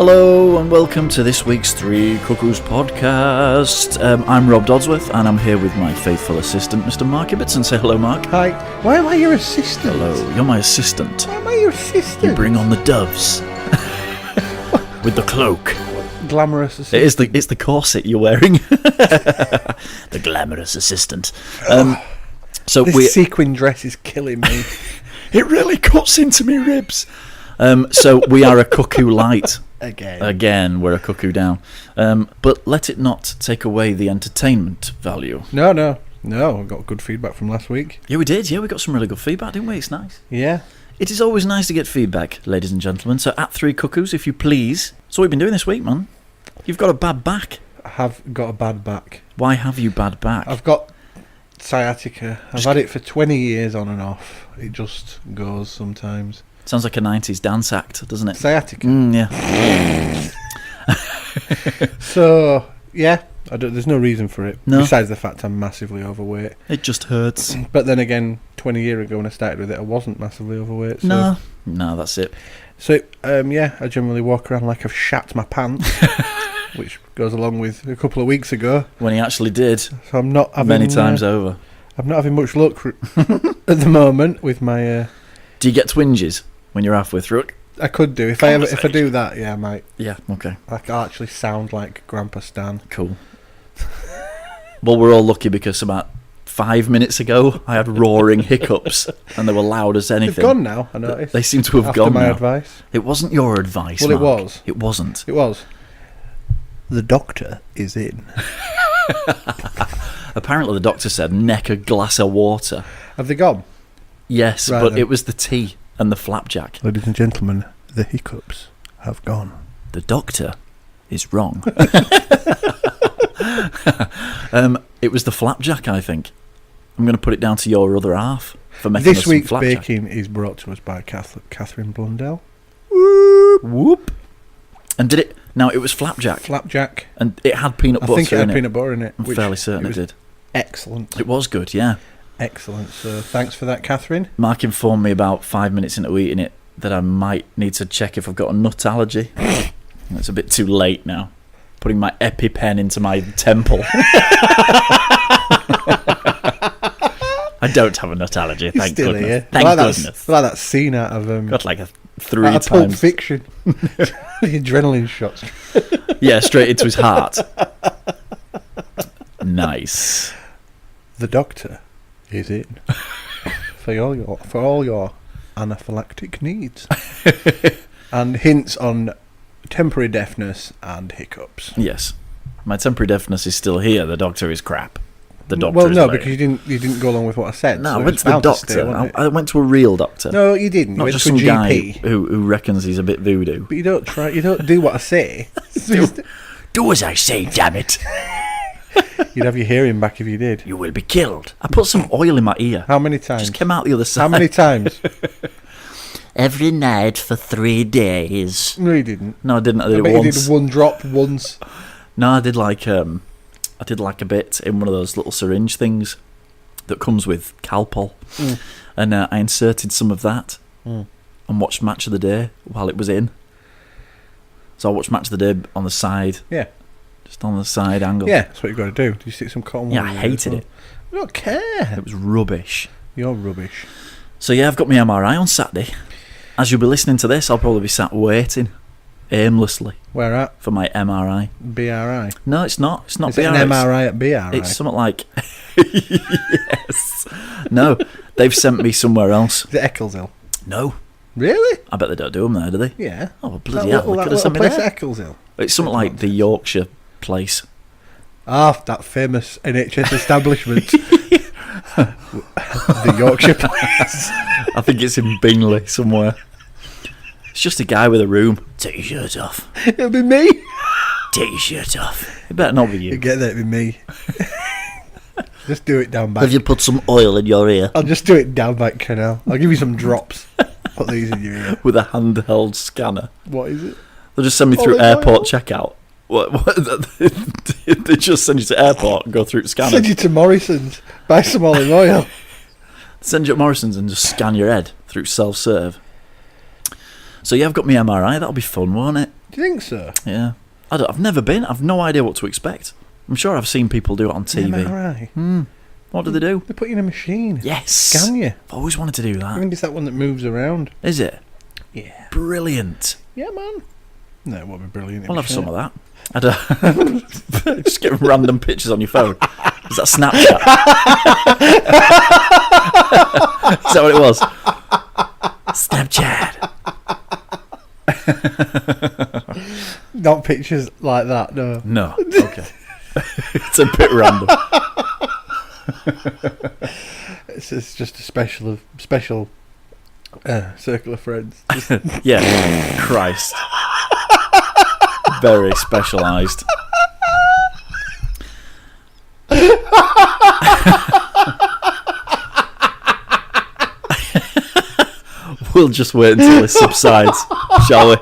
Hello and welcome to this week's Three Cuckoos podcast. I'm Rob Dodsworth and I'm here with my faithful assistant, Mr. Mark Ibbotson. Say hello, Mark. Hi. Why am I your assistant? Hello, you're my assistant. Why am I your assistant? You bring on the doves with the cloak. Glamorous assistant. It's the corset you're wearing. The glamorous assistant. This sequin dress is killing me. It really cuts into me ribs. So we are a cuckoo light. Again, we're a cuckoo down. But let it not take away the entertainment value. No. I got good feedback from last week. Yeah, we did. Yeah, we got some really good feedback, didn't we? It's nice. Yeah. It is always nice to get feedback, ladies and gentlemen. So at Three Cuckoos, if you please. So what have you been doing this week, man? You've got a bad back. I have got a bad back. Why have you bad back? I've got sciatica. I've had it for 20 years on and off. It just goes sometimes. Sounds like a 90s dance act, doesn't it? Sciatica. Yeah. So, yeah, there's no reason for it. No. Besides the fact I'm massively overweight. It just hurts. But then again, 20 years ago when I started with it, I wasn't massively overweight. So. No, that's it. So, I generally walk around like I've shat my pants, which goes along with a couple of weeks ago. When he actually did. So I'm not having... Many times over. I'm not having much luck at the moment with my... Do you get twinges when you're halfway through it? I could do. If I do that, yeah, I might. Yeah, okay. I can actually sound like Grandpa Stan. Cool. Well, we're all lucky because about 5 minutes ago, I had roaring hiccups, and they were loud as anything. They've gone now, I noticed. They seem to have gone now. After my advice. It wasn't your advice, Well, Mark. it was. It wasn't. It was. The doctor is in. Apparently, the doctor said, neck a glass of water. Have they gone? Yes, Right, but then. it was the tea and the flapjack. Ladies and gentlemen, the hiccups have gone. The doctor is wrong. It was the flapjack, I think. I'm going to put it down to your other half for making This us some week's flapjack. baking is brought to us by Catherine Blundell. Whoop. And did it... Now, it was flapjack. Flapjack. And it had peanut butter in it. I think it had peanut butter in it. I'm fairly certain it did. Excellent. It was good, yeah. Excellent. So thanks for that, Catherine. Mark informed me about 5 minutes into eating it that I might need to check if I've got a nut allergy. It's a bit too late now. Putting my EpiPen into my temple. I don't have a nut allergy, thank Still goodness. here. Thank goodness. Like that scene out of... got like 3 out of Pulp times. Fiction. The adrenaline shots. Yeah, straight into his heart. Nice. The doctor is in for all your anaphylactic needs and hints on temporary deafness and hiccups. Yes, my temporary deafness is still here. The doctor is crap. The doctor. Well, is no, lame. because you didn't go along with what I said. No, so I went to the doctor. I went to a real doctor. No, you didn't. You Not went just to a some guy GP. who reckons he's a bit voodoo. But you don't do what I say. Do as I say, damn it. You'd have your hearing back if you did. You will be killed. I put some oil in my ear. How many times? Just came out the other side. How many times? Every night for 3 days. No, you didn't. No, I didn't. I I did bet it you once. did one drop once. No, I did like a bit in one of those little syringe things that comes with Calpol, and I inserted some of that and watched Match of the Day while it was in. So I watched Match of the Day on the side. Yeah. Just on the side angle. Yeah, that's what you've got to do. Do you stick some cotton wool? Yeah, I hated it. I don't care. It was rubbish. You're rubbish. So yeah, I've got my MRI on Saturday. As you'll be listening to this, I'll probably be sat waiting aimlessly Where at? for my MRI. BRI. No, it's not. It's not Is BRI. it an MRI at BRI? It's something like... Yes. No, they've sent me somewhere else. Is it Eccleshill? No. Really? I bet they don't do them there, do they? Yeah. Oh, well, bloody hell. They could have sent me place there. at Eccleshill. It's something like the Yorkshire place. Ah, that famous NHS establishment. The Yorkshire place. I think it's in Bingley somewhere. It's just a guy with a room. Take your shirt off. It'll be me. Take your shirt off. It better not be you. You get that, it'll be me. Just do it down back. Have you put some oil in your ear? I'll just do it down back canal. I'll give you some drops. Put these in your ear. With a handheld scanner. What is it? They'll just send me through Olive airport oil? checkout. What? They just send you to airport and go through scanning. Send you to Morrison's. Buy some olive oil. Send you at Morrison's and just scan your head through self-serve. So yeah, I've got my MRI. That'll be fun, won't it? Do you think so? Yeah. I've never been. I've no idea what to expect. I'm sure I've seen people do it on TV. MRI. What do they do? They put you in a machine. Yes. Scan you. I've always wanted to do I that. think it's that one that moves around. Is it? Yeah. Brilliant. Yeah, man. No, it won't be brilliant. We'll have some of that. Just get random pictures on your phone. Is that Snapchat? Is that what it was? Snapchat. Not pictures like that, no. No. Okay. It's a bit random. It's just a special circle of friends. Yeah. Christ. Very specialised. We'll just wait until it subsides, shall we?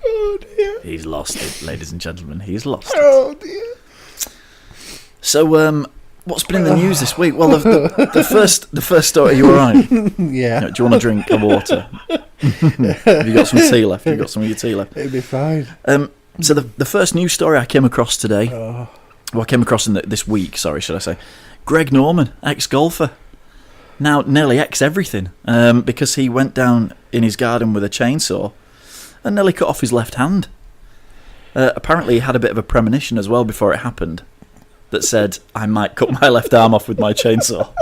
Oh dear. He's lost it, ladies and gentlemen. He's lost it. Oh dear. So, what's been in the news this week? Well, the first story. Are you all right? Yeah. No, do you want a drink of water? Have you got some tea left? Have you got some of your tea left? It'll be fine. So the first news story I came across today, Oh. well, I came across in this week. Sorry, should I say? Greg Norman, ex-golfer, now nearly ex-everything, because he went down in his garden with a chainsaw and nearly cut off his left hand. Apparently, he had a bit of a premonition as well before it happened that said, I might cut my left arm off with my chainsaw.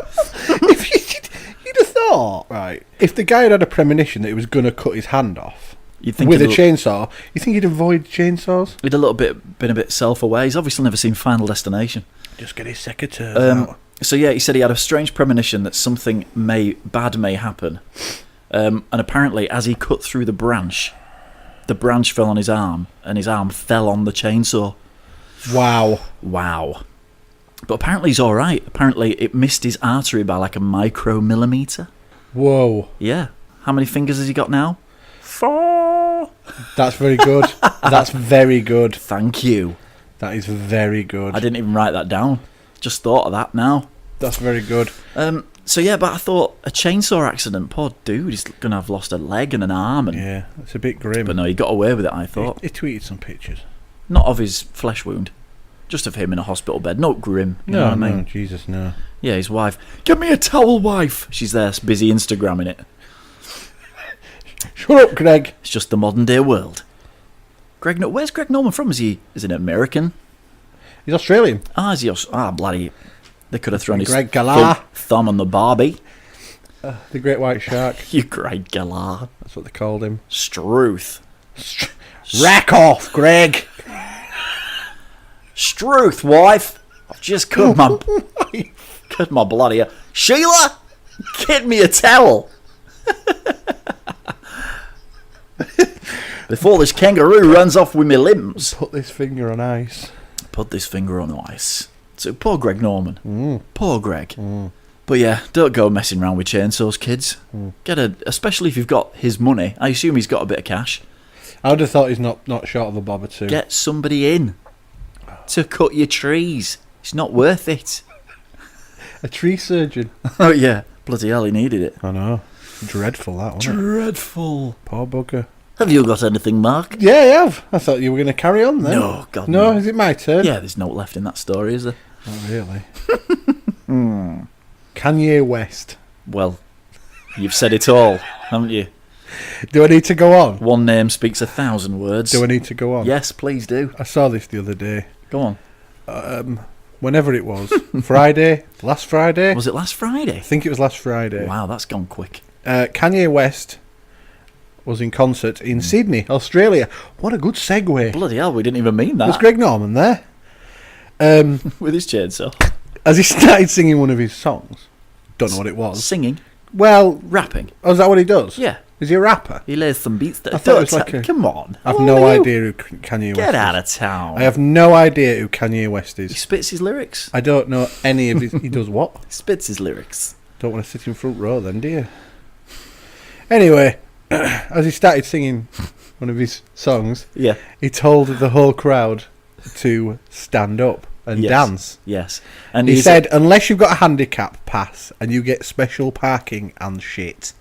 You'd have thought, right, if the guy had a premonition that he was going to cut his hand off You'd think with a he'd chainsaw, you think he'd avoid chainsaws? He'd been a bit self-aware. He's obviously never seen Final Destination. Just get his secateurs out. So yeah, he said he had a strange premonition that something bad may happen. And apparently, as he cut through the branch fell on his arm, and his arm fell on the chainsaw. Wow. But apparently he's all right. Apparently it missed his artery by like a micromillimeter. Whoa. Yeah. How many fingers has he got now? 4. That's very good. That's very good. Thank you. That is very good. I didn't even write that down. Just thought of that now. That's very good. So yeah, but I thought a chainsaw accident, poor dude, he's going to have lost a leg and an arm. Yeah, it's a bit grim. But no, he got away with it, I thought. He tweeted some pictures. Not of his flesh wound. Just of him in a hospital bed. Not grim. You know what I mean? No, Jesus, no. Yeah, his wife. Give me a towel, wife. She's there, busy Instagramming it. Shut up, Greg. It's just the modern day world. Where's Greg Norman from? Is he an American? He's Australian. Is he? Bloody. They could have thrown his Greg Galah. thumb on the Barbie. The great white shark. You Greg Galah. That's what they called him. Struth. Rack off, Greg. Struth, wife. I've just cut my bloody... Sheila, get me a towel. Before this kangaroo runs off with my limbs. Put this finger on ice. Put this finger on ice. So poor Greg Norman. Poor Greg. But yeah, don't go messing around with chainsaws, kids. Especially if you've got his money. I assume he's got a bit of cash. I would have thought he's not short of a bob or two. Get somebody in to cut your trees. It's not worth it. A tree surgeon. Oh yeah, bloody hell, he needed it. I know. Dreadful, that one. Dreadful. Poor bugger. Have you got anything, Mark? Yeah, I have. I thought you were going to carry on then. No, God no. No, Is it my turn? Yeah, there's no left in that story, is there? Oh, really? Kanye West. Well, you've said it all, haven't you? Do I need to go on? One name speaks 1,000 words. Do I need to go on? Yes, please do. I saw this the other day. Go on. Whenever it was. Friday? Last Friday? Was it last Friday? I think it was last Friday. Wow, that's gone quick. Kanye West was in concert in Sydney, Australia. What a good segue. Bloody hell, we didn't even mean that. Was Greg Norman there? With his chainsaw. As he started singing one of his songs. Don't know what it was. Singing? Well... Rapping? Oh, is that what he does? Yeah. Is he a rapper? He lays some beats that... I thought it was like a... Come on. I have no idea who Kanye West is. Get out of town. I have no idea who Kanye West is. He spits his lyrics. I don't know any of his... He does what? He spits his lyrics. Don't want to sit in front row then, do you? Anyway, as he started singing one of his songs, yeah, he told the whole crowd to stand up and dance. Yes. And he said, unless you've got a handicap pass and you get special parking and shit.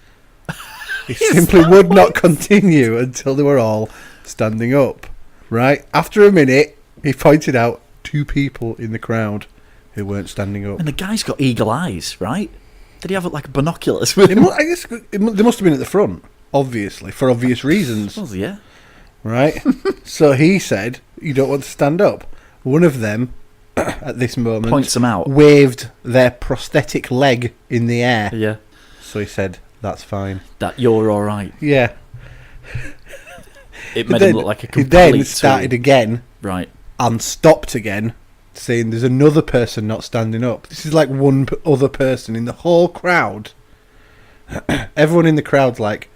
He simply would not continue until they were all standing up. Right? After a minute, he pointed out 2 people in the crowd who weren't standing up. And the guy's got eagle eyes, right? Did he have like binoculars with him? I guess they must have been at the front, obviously, for obvious reasons. Well, yeah. Right? So he said, you don't want to stand up. One of them, at this moment, Points them out. waved their prosthetic leg in the air. Yeah. So he said, that's fine. That you're all right. Yeah. It made him look like a He complete then started tool. again Right. and stopped again, saying there's another person not standing up. This is like one other person in the whole crowd. Everyone in the crowd's like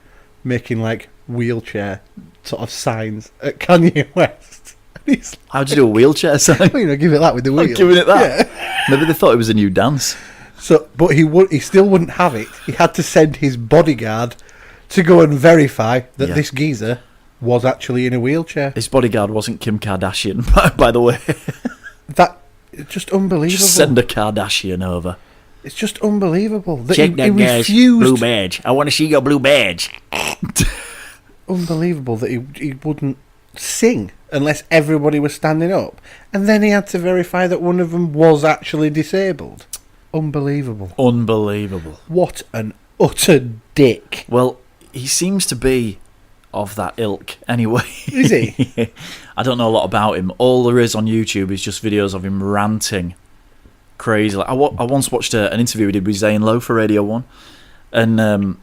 making like wheelchair sort of signs at Kanye West. And he's How'd you do a wheelchair sign? well, give it that with the wheel. Giving it that. Yeah. Maybe they thought it was a new dance. So, but he still wouldn't have it. He had to send his bodyguard to go and verify that this geezer was actually in a wheelchair. His bodyguard wasn't Kim Kardashian, by the way. That it's just unbelievable. Just send a Kardashian over. It's just unbelievable that Check he that guy's refused. blue badge. I want to see your blue badge. Unbelievable that he wouldn't sing unless everybody was standing up, and then he had to verify that one of them was actually disabled. Unbelievable. Unbelievable. What an utter dick. Well, he seems to be of that ilk anyway. Is he? I don't know a lot about him. All there is on YouTube is just videos of him ranting crazy. Like, I once watched an interview he did with Zane Lowe for Radio 1, and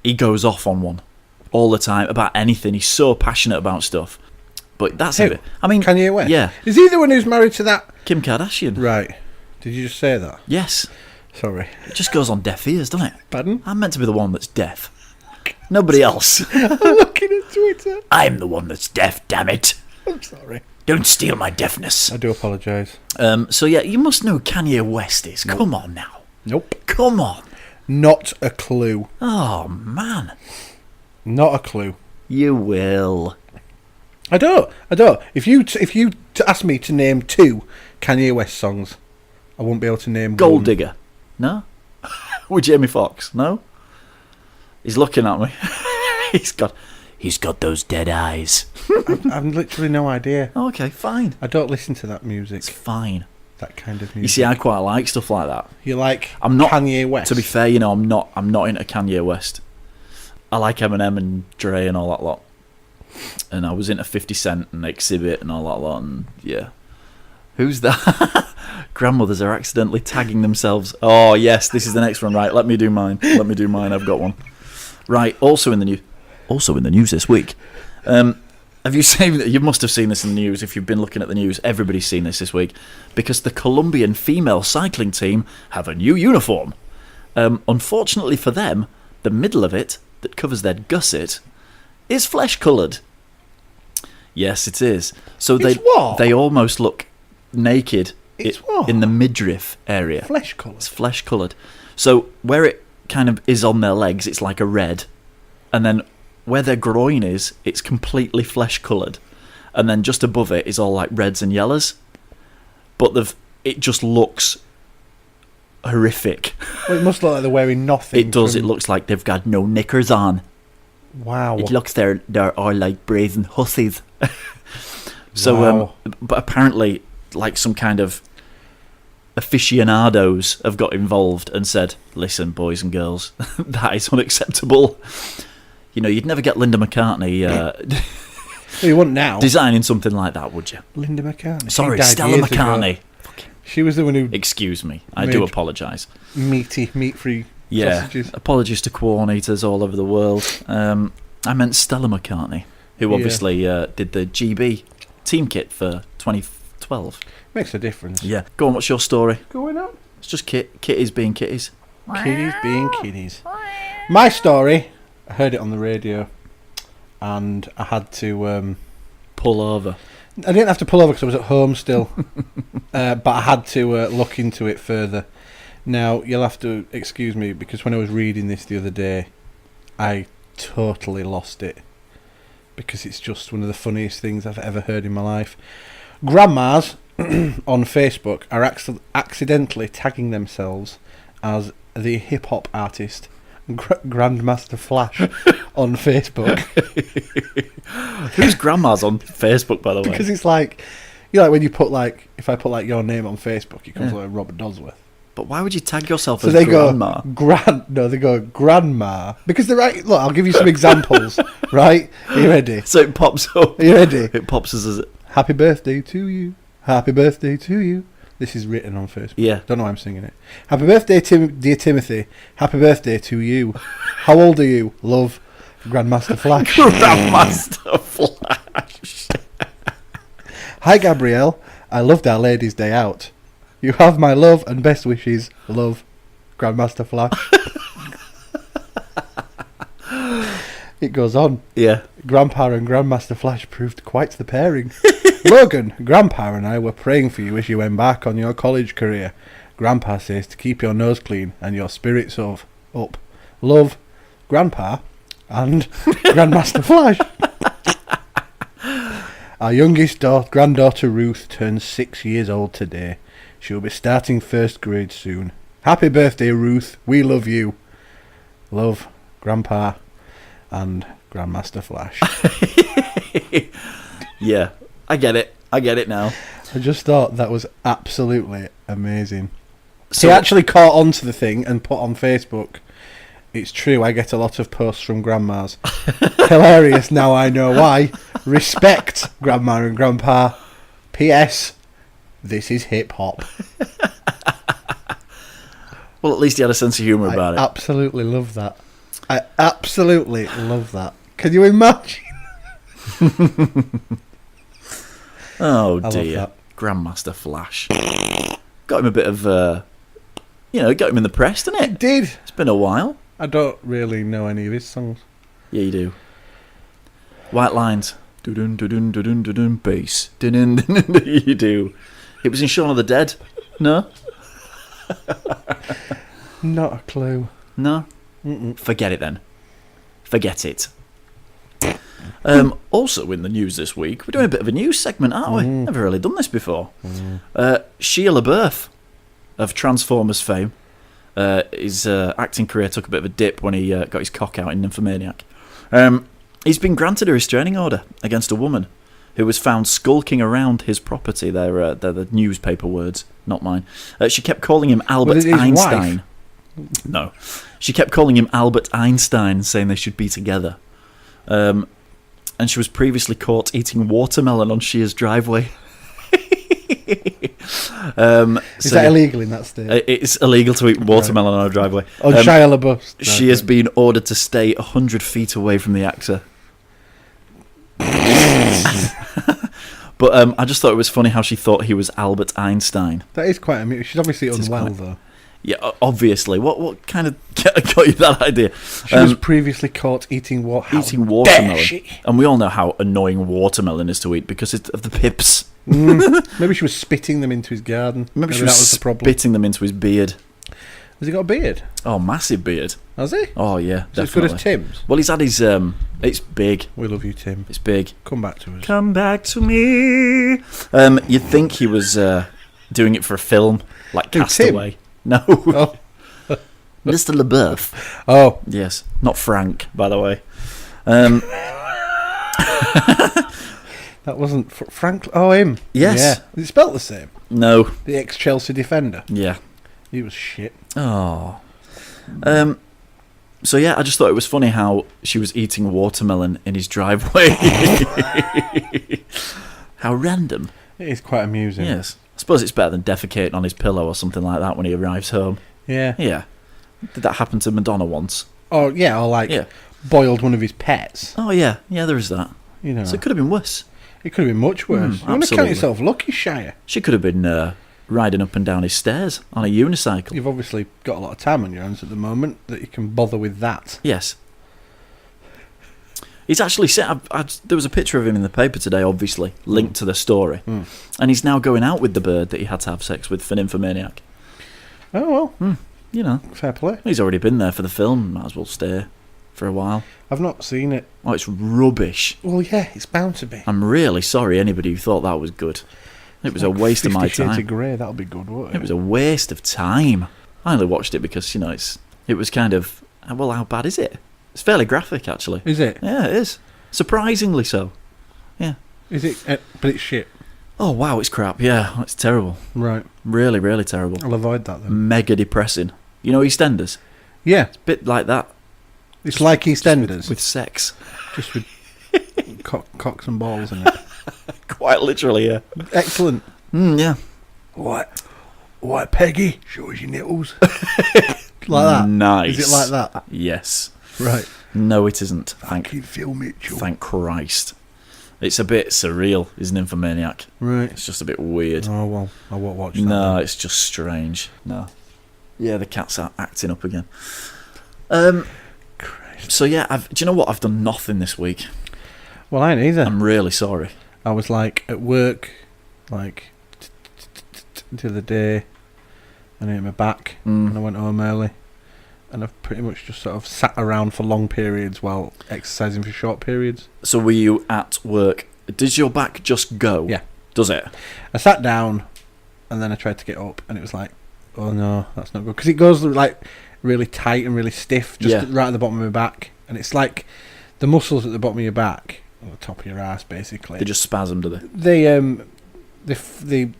he goes off on one all the time about anything. He's so passionate about stuff. But that's it. I mean, Kanye West? Yeah. Is he the one who's married to that? Kim Kardashian. Right. Did you just say that? Yes. Sorry. It just goes on deaf ears, doesn't it? Pardon? I'm meant to be the one that's deaf. Nobody else. I'm looking at Twitter. I'm the one that's deaf, damn it. I'm sorry. Don't steal my deafness. I do apologise. So yeah, you must know who Kanye West is. Nope. Come on now. Nope. Come on. Not a clue. Oh, man. Not a clue. You will. I don't. If you ask me to name 2 Kanye West songs, I won't be able to name Gold one. Digger. No? With Jamie Foxx. No? He's looking at me. He's got those dead eyes. I've literally no idea. Oh, okay, fine. I don't listen to that music. It's fine. That kind of music. You see, I quite like stuff like that. You like I'm not Kanye West? To be fair, you know, I'm not into Kanye West. I like Eminem and Dre and all that lot. And I was into 50 Cent and Exhibit and all that lot. And yeah. Who's that? Grandmothers are accidentally tagging themselves. Oh, yes, this is the next one. Right, let me do mine. I've got one. Right, also in the news this week. Have you seen? You must have seen this in the news if you've been looking at the news. Everybody's seen this week because the Colombian female cycling team have a new uniform. Unfortunately for them, the middle of it that covers their gusset is flesh-coloured. Yes, it is. So they almost look naked in the midriff area. Flesh-coloured. It's flesh-coloured. So where it kind of is on their legs, it's like a red, and then where their groin is, it's completely flesh-coloured, and then just above it is all like reds and yellows. But it just looks horrific. Well, it must look like they're wearing nothing. It does. It looks like they've got no knickers on. Wow. It looks they're all like brazen hussies. So, wow. But apparently, like some kind of aficionados have got involved and said, "Listen, boys and girls, that is unacceptable." You know, you'd never get Linda McCartney you wouldn't now designing something like that, would you? Linda McCartney. Sorry, Stella McCartney. She was the one who. Excuse me. I do apologise. Meat-free sausages. Apologies to corn eaters all over the world. I meant Stella McCartney, who obviously did the GB team kit for 2012. Makes a difference. Yeah. Go on, what's your story? Going on. It's just kitties being kitties. Kitties being kitties. My story, I heard it on the radio, and I had to pull over. I didn't have to pull over because I was at home still, but I had to look into it further. Now, you'll have to excuse me because when I was reading this the other day, I totally lost it because it's just one of the funniest things I've ever heard in my life. Grandmas on Facebook are accidentally tagging themselves as the hip-hop artist Grandmaster Flash on Facebook. Whose grandma's on Facebook, by the way? Because it's like, you know, like when you put like, if I put like your name on Facebook, it comes like Robert Dodsworth. But why would you tag yourself So as they grandma? they go grandma, because they're right. Look, I'll give you some examples. Right, are you ready? So it pops up. Are you ready? It pops as Happy birthday to you. Happy birthday to you. This is written on Facebook. Yeah. Don't know why I'm singing it. Happy birthday, dear Timothy. Happy birthday to you. How old are you? Love, Grandmaster Flash. Grandmaster Flash. Hi, Gabrielle. I loved our Ladies' Day Out. You have my love and best wishes. Love, Grandmaster Flash. It goes on. Yeah. Grandpa and Grandmaster Flash proved quite the pairing. Logan, Grandpa and I were praying for you as you embark on your college career. Grandpa says to keep your nose clean and your spirits up. Love, Grandpa and Grandmaster Flash. Our youngest granddaughter Ruth turns 6 years old today. She'll be starting first grade soon. Happy birthday, Ruth. We love you. Love, Grandpa and Grandmaster Flash. Yeah, I get it now. I just thought that was absolutely amazing. So He actually caught on to the thing and put on Facebook, it's true, I get a lot of posts from grandmas. Hilarious, now I know why. Respect, Grandma and Grandpa. P.S. This is hip-hop. Well, at least he had a sense of humour about it. I absolutely love that. I absolutely love that. Can you imagine? Oh I dear. love that. Grandmaster Flash. Got him a bit of, got him in the press, didn't it? It did. It's been a while. I don't really know any of his songs. Yeah, you do. White Lines. Dun dun dun dun dun dun bass. Dun dun dun. You do. It was in Shaun of the Dead. No? Not a clue. No? Mm-mm. Forget it then. Forget it. Also in the news this week, we're doing a bit of a news segment, aren't we? Never really done this before. Shia LaBeouf of Transformers fame, his acting career took a bit of a dip when he got his cock out in Nymphomaniac. He's been granted a restraining order against a woman who was found skulking around his property. They're the newspaper words, not mine. She kept calling him Albert Was it his Einstein. wife? No. She kept calling him Albert Einstein, saying they should be together. And she was previously caught eating watermelon on Shia's driveway. Is that illegal in that state? It's illegal to eat watermelon on a driveway. On Shia LaBeouf's driveway. She has been ordered to stay 100 feet away from the actor. But I just thought it was funny how she thought he was Albert Einstein. That is quite amusing. She's obviously is unwell, quite- though. Yeah, obviously. What kind of got you that idea? She was previously caught eating Eating watermelon. And we all know how annoying watermelon is to eat because of the pips. Maybe she was spitting them into his garden. Maybe she that was was the problem. spitting them into his beard. Has he got a beard? Oh, massive beard. Has he? Oh, yeah, Is it as good definitely. as Tim's? Well, he's had his... it's big. We love you, Tim. It's big. Come back to us. Come back to me. You'd think he was doing it for a film, like Who, Castaway. No. Oh. Mr. LaBeouf. Oh. Yes. Not Frank, by the way. That wasn't Frank. Oh, him. Yes. Yeah. Is it spelt the same? No. The ex-Chelsea defender. Yeah. He was shit. Oh. So yeah, I just thought it was funny how she was eating watermelon in his driveway. How random. It is quite amusing. Yes. I suppose it's better than defecating on his pillow or something like that when he arrives home. Yeah. Yeah. Did that happen to Madonna once? Oh, yeah, or like Yeah. boiled one of his pets. Oh yeah. Yeah, there is that. You know. So it could have been worse. It could have been much worse. You want to count absolutely. yourself lucky, Shire. She could have been riding up and down his stairs on a unicycle. You've obviously got a lot of time on your hands at the moment that you can bother with that. Yes. He's actually set. There was a picture of him in the paper today, obviously linked to the story, and he's now going out with the bird that he had to have sex with for Nymphomaniac. Oh, well. You know, Fair play. he's already been there for the film. Might as well stay for a while. I've not seen it. Oh, it's rubbish. Well, yeah, it's bound to be. I'm really sorry anybody who thought that was good. It was a waste of my 50 Shades time. of Grey, that'll be good, won't it? It was a waste of time. I only watched it because it was kind of Well, how bad is it? It's fairly graphic, actually. Is it? Yeah, it is. Surprisingly so. Yeah. Is it? But it's shit. Oh, wow, it's crap. Yeah, it's terrible. Right. Really, really terrible. I'll avoid that then. Mega depressing. You know EastEnders? Yeah. It's a bit like that. It's like EastEnders. With sex. Just with cocks and balls in it. Quite literally, yeah. Excellent. Yeah. What, Peggy? Show us your nipples. Like that? Nice. Is it like that? Yes. Right. No, it isn't. Thank Phil Mitchell. Thank Christ. It's a bit surreal, is Nymphomaniac. Right. It's just a bit weird. Oh, well, I won't watch that. No, then. it's just strange. No. Yeah, the cat's acting up again. Christ. So, yeah, do you know what? I've done nothing this week. Well, I ain't either. I'm really sorry. I was like at work, like the other day, and I hit my back, and I went home early, and I've pretty much just sort of sat around for long periods while exercising for short periods. So were you at work? Does your back just go? Yeah. Does it? I sat down, and then I tried to get up, and it was like, oh no, that's not good, because it goes like really tight and really stiff, just right at the bottom of my back, and it's like the muscles at the bottom of your back, or the top of your ass, basically. They just spasm, do they? They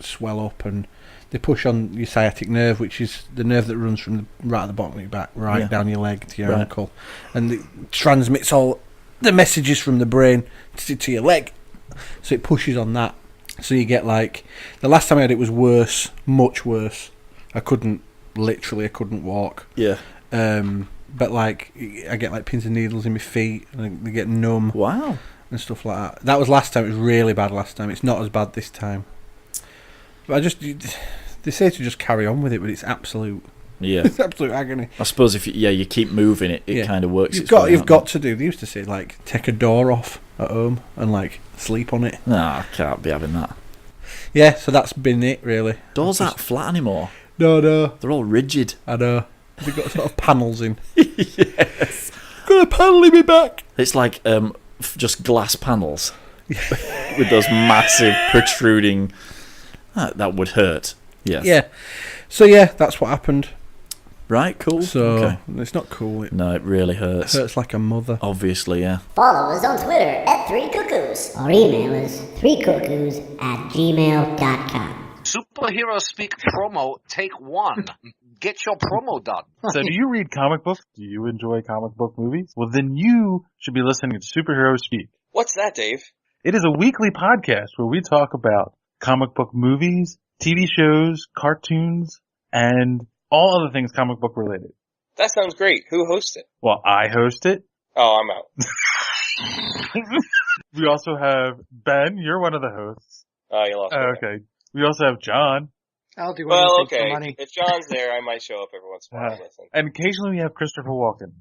swell up and they push on your sciatic nerve, which is the nerve that runs from right at the bottom of your back, down your leg to your ankle, and it transmits all the messages from the brain to your leg. So it pushes on that. So you get like, the last time I had it was worse, much worse. I couldn't walk. Yeah. But like, I get like pins and needles in my feet, and they get numb. Wow. And stuff like that. That was last time. It was really bad last time. It's not as bad this time. But they say to just carry on with it, but it's absolute. Yeah. It's absolute agony. I suppose if you keep moving it, kind of works. You've got to do. They used to say like take a door off at home and like sleep on it. No, I can't be having that. Yeah, so that's been it really. Doors aren't flat anymore. No. They're all rigid. I know. They've got sort of panels in. Yes. Got a panel in my back. It's like just glass panels with those massive protruding. That would hurt. Yes. Yeah. So yeah, that's what happened. Right. Cool. So okay. It's not cool. No, it really hurts. It hurts like a mother. Obviously, yeah. Follow us on Twitter at 3Cuckoos or email us 3cuckoos@gmail.com. Superhero Speak promo, take one. Get your promo done. So do you read comic books? Do you enjoy comic book movies? Well, then you should be listening to Superhero Speak. What's that, Dave? It is a weekly podcast where we talk about comic book movies, TV shows, cartoons, and all other things comic book related. That sounds great. Who hosts it? Well, I host it. Oh, I'm out. We also have Ben. You're one of the hosts. Oh, you lost me. Okay. We also have John. I'll do Well, anything okay. for money. If John's there, I might show up every once in a while and listen. And occasionally we have Christopher Walken.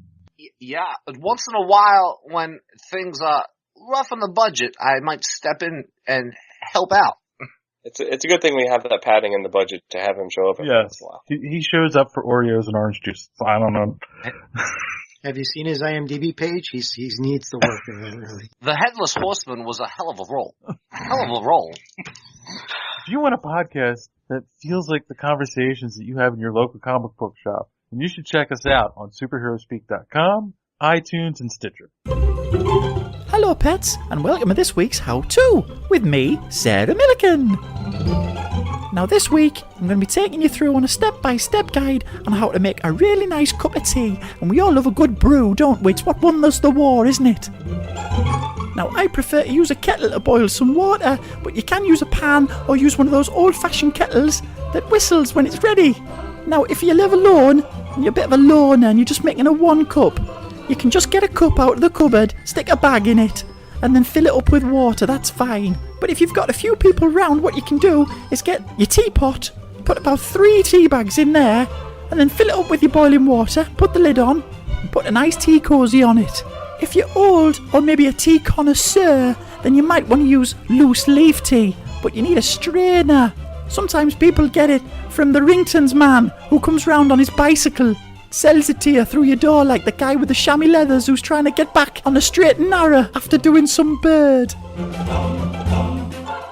Yeah, once in a while when things are rough on the budget, I might step in and help out. It's a good thing we have that padding in the budget to have him show up every once Yes. in a while. He shows up for Oreos and orange juice. So I don't know. Have you seen his IMDb page? He needs to work really. The Headless Horseman was a hell of a role. Hell of a role. If you want a podcast that feels like the conversations that you have in your local comic book shop, then you should check us out on superheroespeak.com, iTunes, and Stitcher. Hello, pets, and welcome to this week's How To with me, Sarah Milliken. Now, this week, I'm going to be taking you through on a step-by-step guide on how to make a really nice cup of tea. And we all love a good brew, don't we? It's what won us the war, isn't it? Now, I prefer to use a kettle to boil some water, but you can use a pan or use one of those old-fashioned kettles that whistles when it's ready. Now, if you live alone, and you're a bit of a loner and you're just making a one cup, you can just get a cup out of the cupboard, stick a bag in it, and then fill it up with water, that's fine. But if you've got a few people around, what you can do is get your teapot, put about 3 tea bags in there, and then fill it up with your boiling water, put the lid on, and put a nice tea cosy on it. If you're old, or maybe a tea connoisseur, then you might want to use loose leaf tea, but you need a strainer. Sometimes people get it from the Ringtons man, who comes round on his bicycle, sells it to you through your door like the guy with the chamois leathers who's trying to get back on the straight and narrow after doing some bird.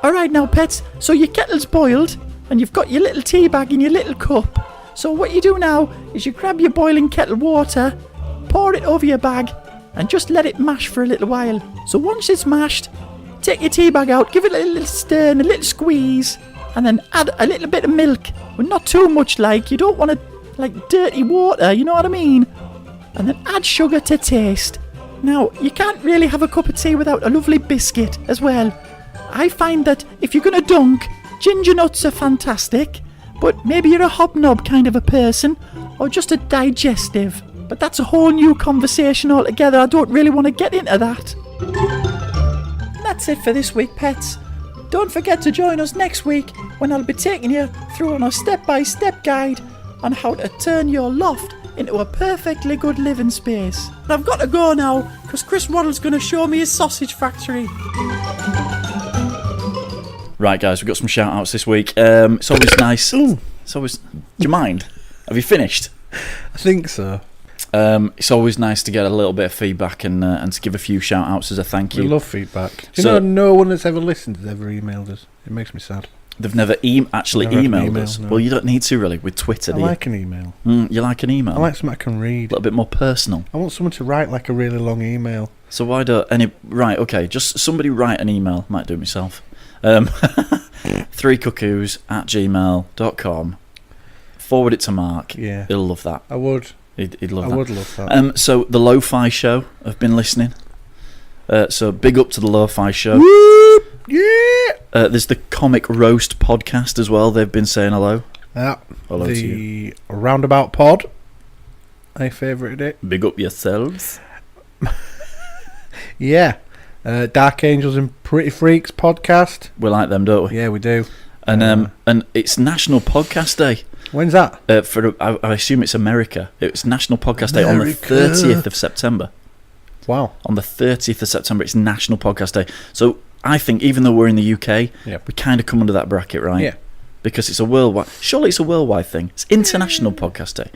Alright now, pets, so your kettle's boiled and you've got your little tea bag in your little cup. So what you do now is you grab your boiling kettle water, pour it over your bag, and just let it mash for a little while. So once it's mashed, take your tea bag out, give it a little stir and a little squeeze, and then add a little bit of milk, but not too much, like, you don't want to, like, dirty water, you know what I mean? And then add sugar to taste. Now, you can't really have a cup of tea without a lovely biscuit as well. I find that if you're going to dunk, ginger nuts are fantastic, but maybe you're a hobnob kind of a person, or just a digestive. But that's a whole new conversation altogether. I don't really want to get into that. And that's it for this week, pets. Don't forget to join us next week when I'll be taking you through on a step-by-step guide on how to turn your loft into a perfectly good living space. But I've got to go now, because Chris Waddle's going to show me his sausage factory. Right, guys, we've got some shout-outs this week. It's always nice. It's always... Do you mind? Have you finished? I think so. It's always nice to get a little bit of feedback and to give a few shout-outs as a thank you. We love feedback. Do you know no one that's ever listened has ever emailed us? It makes me sad. They've never actually emailed us. No. Well, you don't need to, really, with Twitter, do you? I like an email. You like an email? I like something I can read. A little bit more personal. I want someone to write, like, a really long email. So why don't... Right, okay, just somebody write an email. Might do it myself. 3cuckoos@gmail.com. Forward it to Mark. Yeah. He'll love that. I would. He'd love that. I would love that. So the Lo-Fi Show have been listening. So big up to the Lo-Fi Show. Whoop! Yeah! There's the Comic Roast podcast as well. They've been saying hello. Yeah. Hello to the you. Roundabout Pod. I favoured it. Big up yourselves. Yeah. Dark Angels and Pretty Freaks podcast. We like them, don't we? Yeah, we do. And it's National Podcast Day. When's that? I assume it's America. It's National Podcast Day on the America. 30th of September. Wow. On the 30th of September, it's National Podcast Day. So I think even though we're in the UK, we kind of come under that bracket, right? Yeah. Because it's a worldwide... Surely it's a worldwide thing. It's International Podcast Day.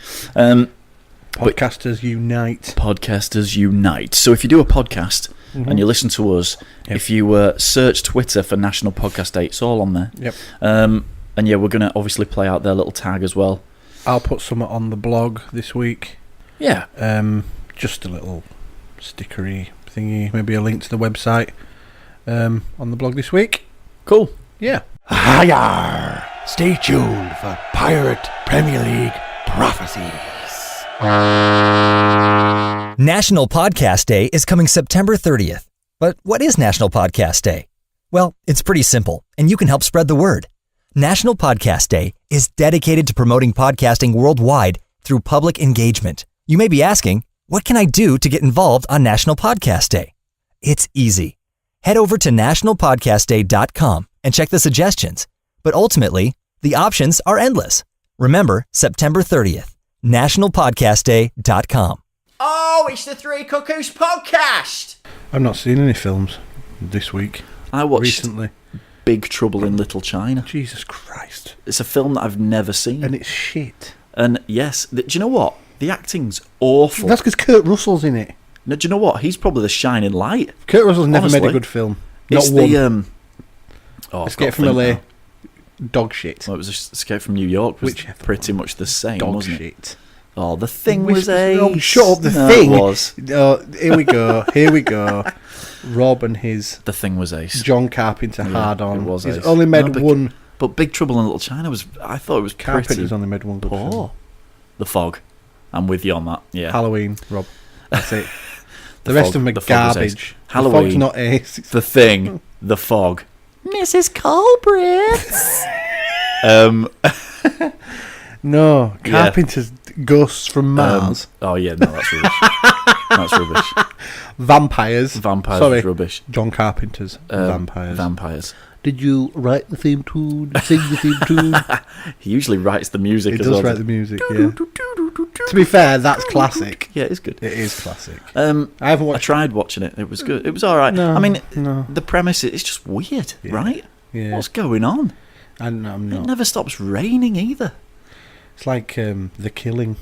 Podcasters unite. Podcasters unite. So if you do a podcast and you listen to us, if you search Twitter for National Podcast Day, it's all on there. Yep. And yeah, we're going to obviously play out their little tag as well. I'll put some on the blog this week. Yeah. Just a little stickery thingy, maybe a link to the website on the blog this week. Cool. Yeah. Hi-yar! Stay tuned for Pirate Premier League prophecies. National Podcast Day is coming September 30th. But what is National Podcast Day? Well, it's pretty simple, and you can help spread the word. National Podcast Day is dedicated to promoting podcasting worldwide through public engagement. You may be asking, what can I do to get involved on National Podcast Day? It's easy. Head over to nationalpodcastday.com and check the suggestions. But ultimately, the options are endless. Remember, September 30th, nationalpodcastday.com. Oh, it's the Three Cuckoos podcast! I've not seen any films this week. I watched recently Big Trouble in Little China. Jesus Christ. It's a film that I've never seen. And it's shit. And yes, do you know what? The acting's awful. That's because Kurt Russell's in it. No, do you know what? He's probably the shining light. Kurt Russell's never Honestly. made a good film. Not It's one. I've Escape got to from think LA. now. Dog shit. Well, it was Escape from New York. Was Whichever pretty much the same, Dog wasn't shit. it? Oh, The Thing was ace. Oh, shut up, The No, Thing. It was. Oh, here we go. Here we go. Rob and his The Thing was ace. John Carpenter Yeah, hard on. it was He's ace. only made No, one. But Big Trouble in Little China was... I thought it was Carpenter's pretty only made one good poor. film. The Fog. I'm with you on that. Yeah. Halloween, Rob. That's it. The The rest Fog- of them are The Fog was ace. garbage. Halloween. The Fog's not ace. It's The Thing. The Fog. Mrs. Culbreth! No, Carpenter's Ghosts from Mars. Oh, yeah, no, that's rubbish. That's rubbish. Vampires. Vampires Sorry. was rubbish. John Carpenter's Vampires. Vampires. Did you write the theme tune? Sing the theme tune? He usually writes the music He as does well. write the music, yeah. To be fair, that's classic. Yeah, it's good. It is classic. I haven't watched. I tried watching it. It was good. It was all right. No, I mean, no. the premise is it's just weird, right? Yeah. What's going on? And I'm It not. never stops raining either. It's like The Killing.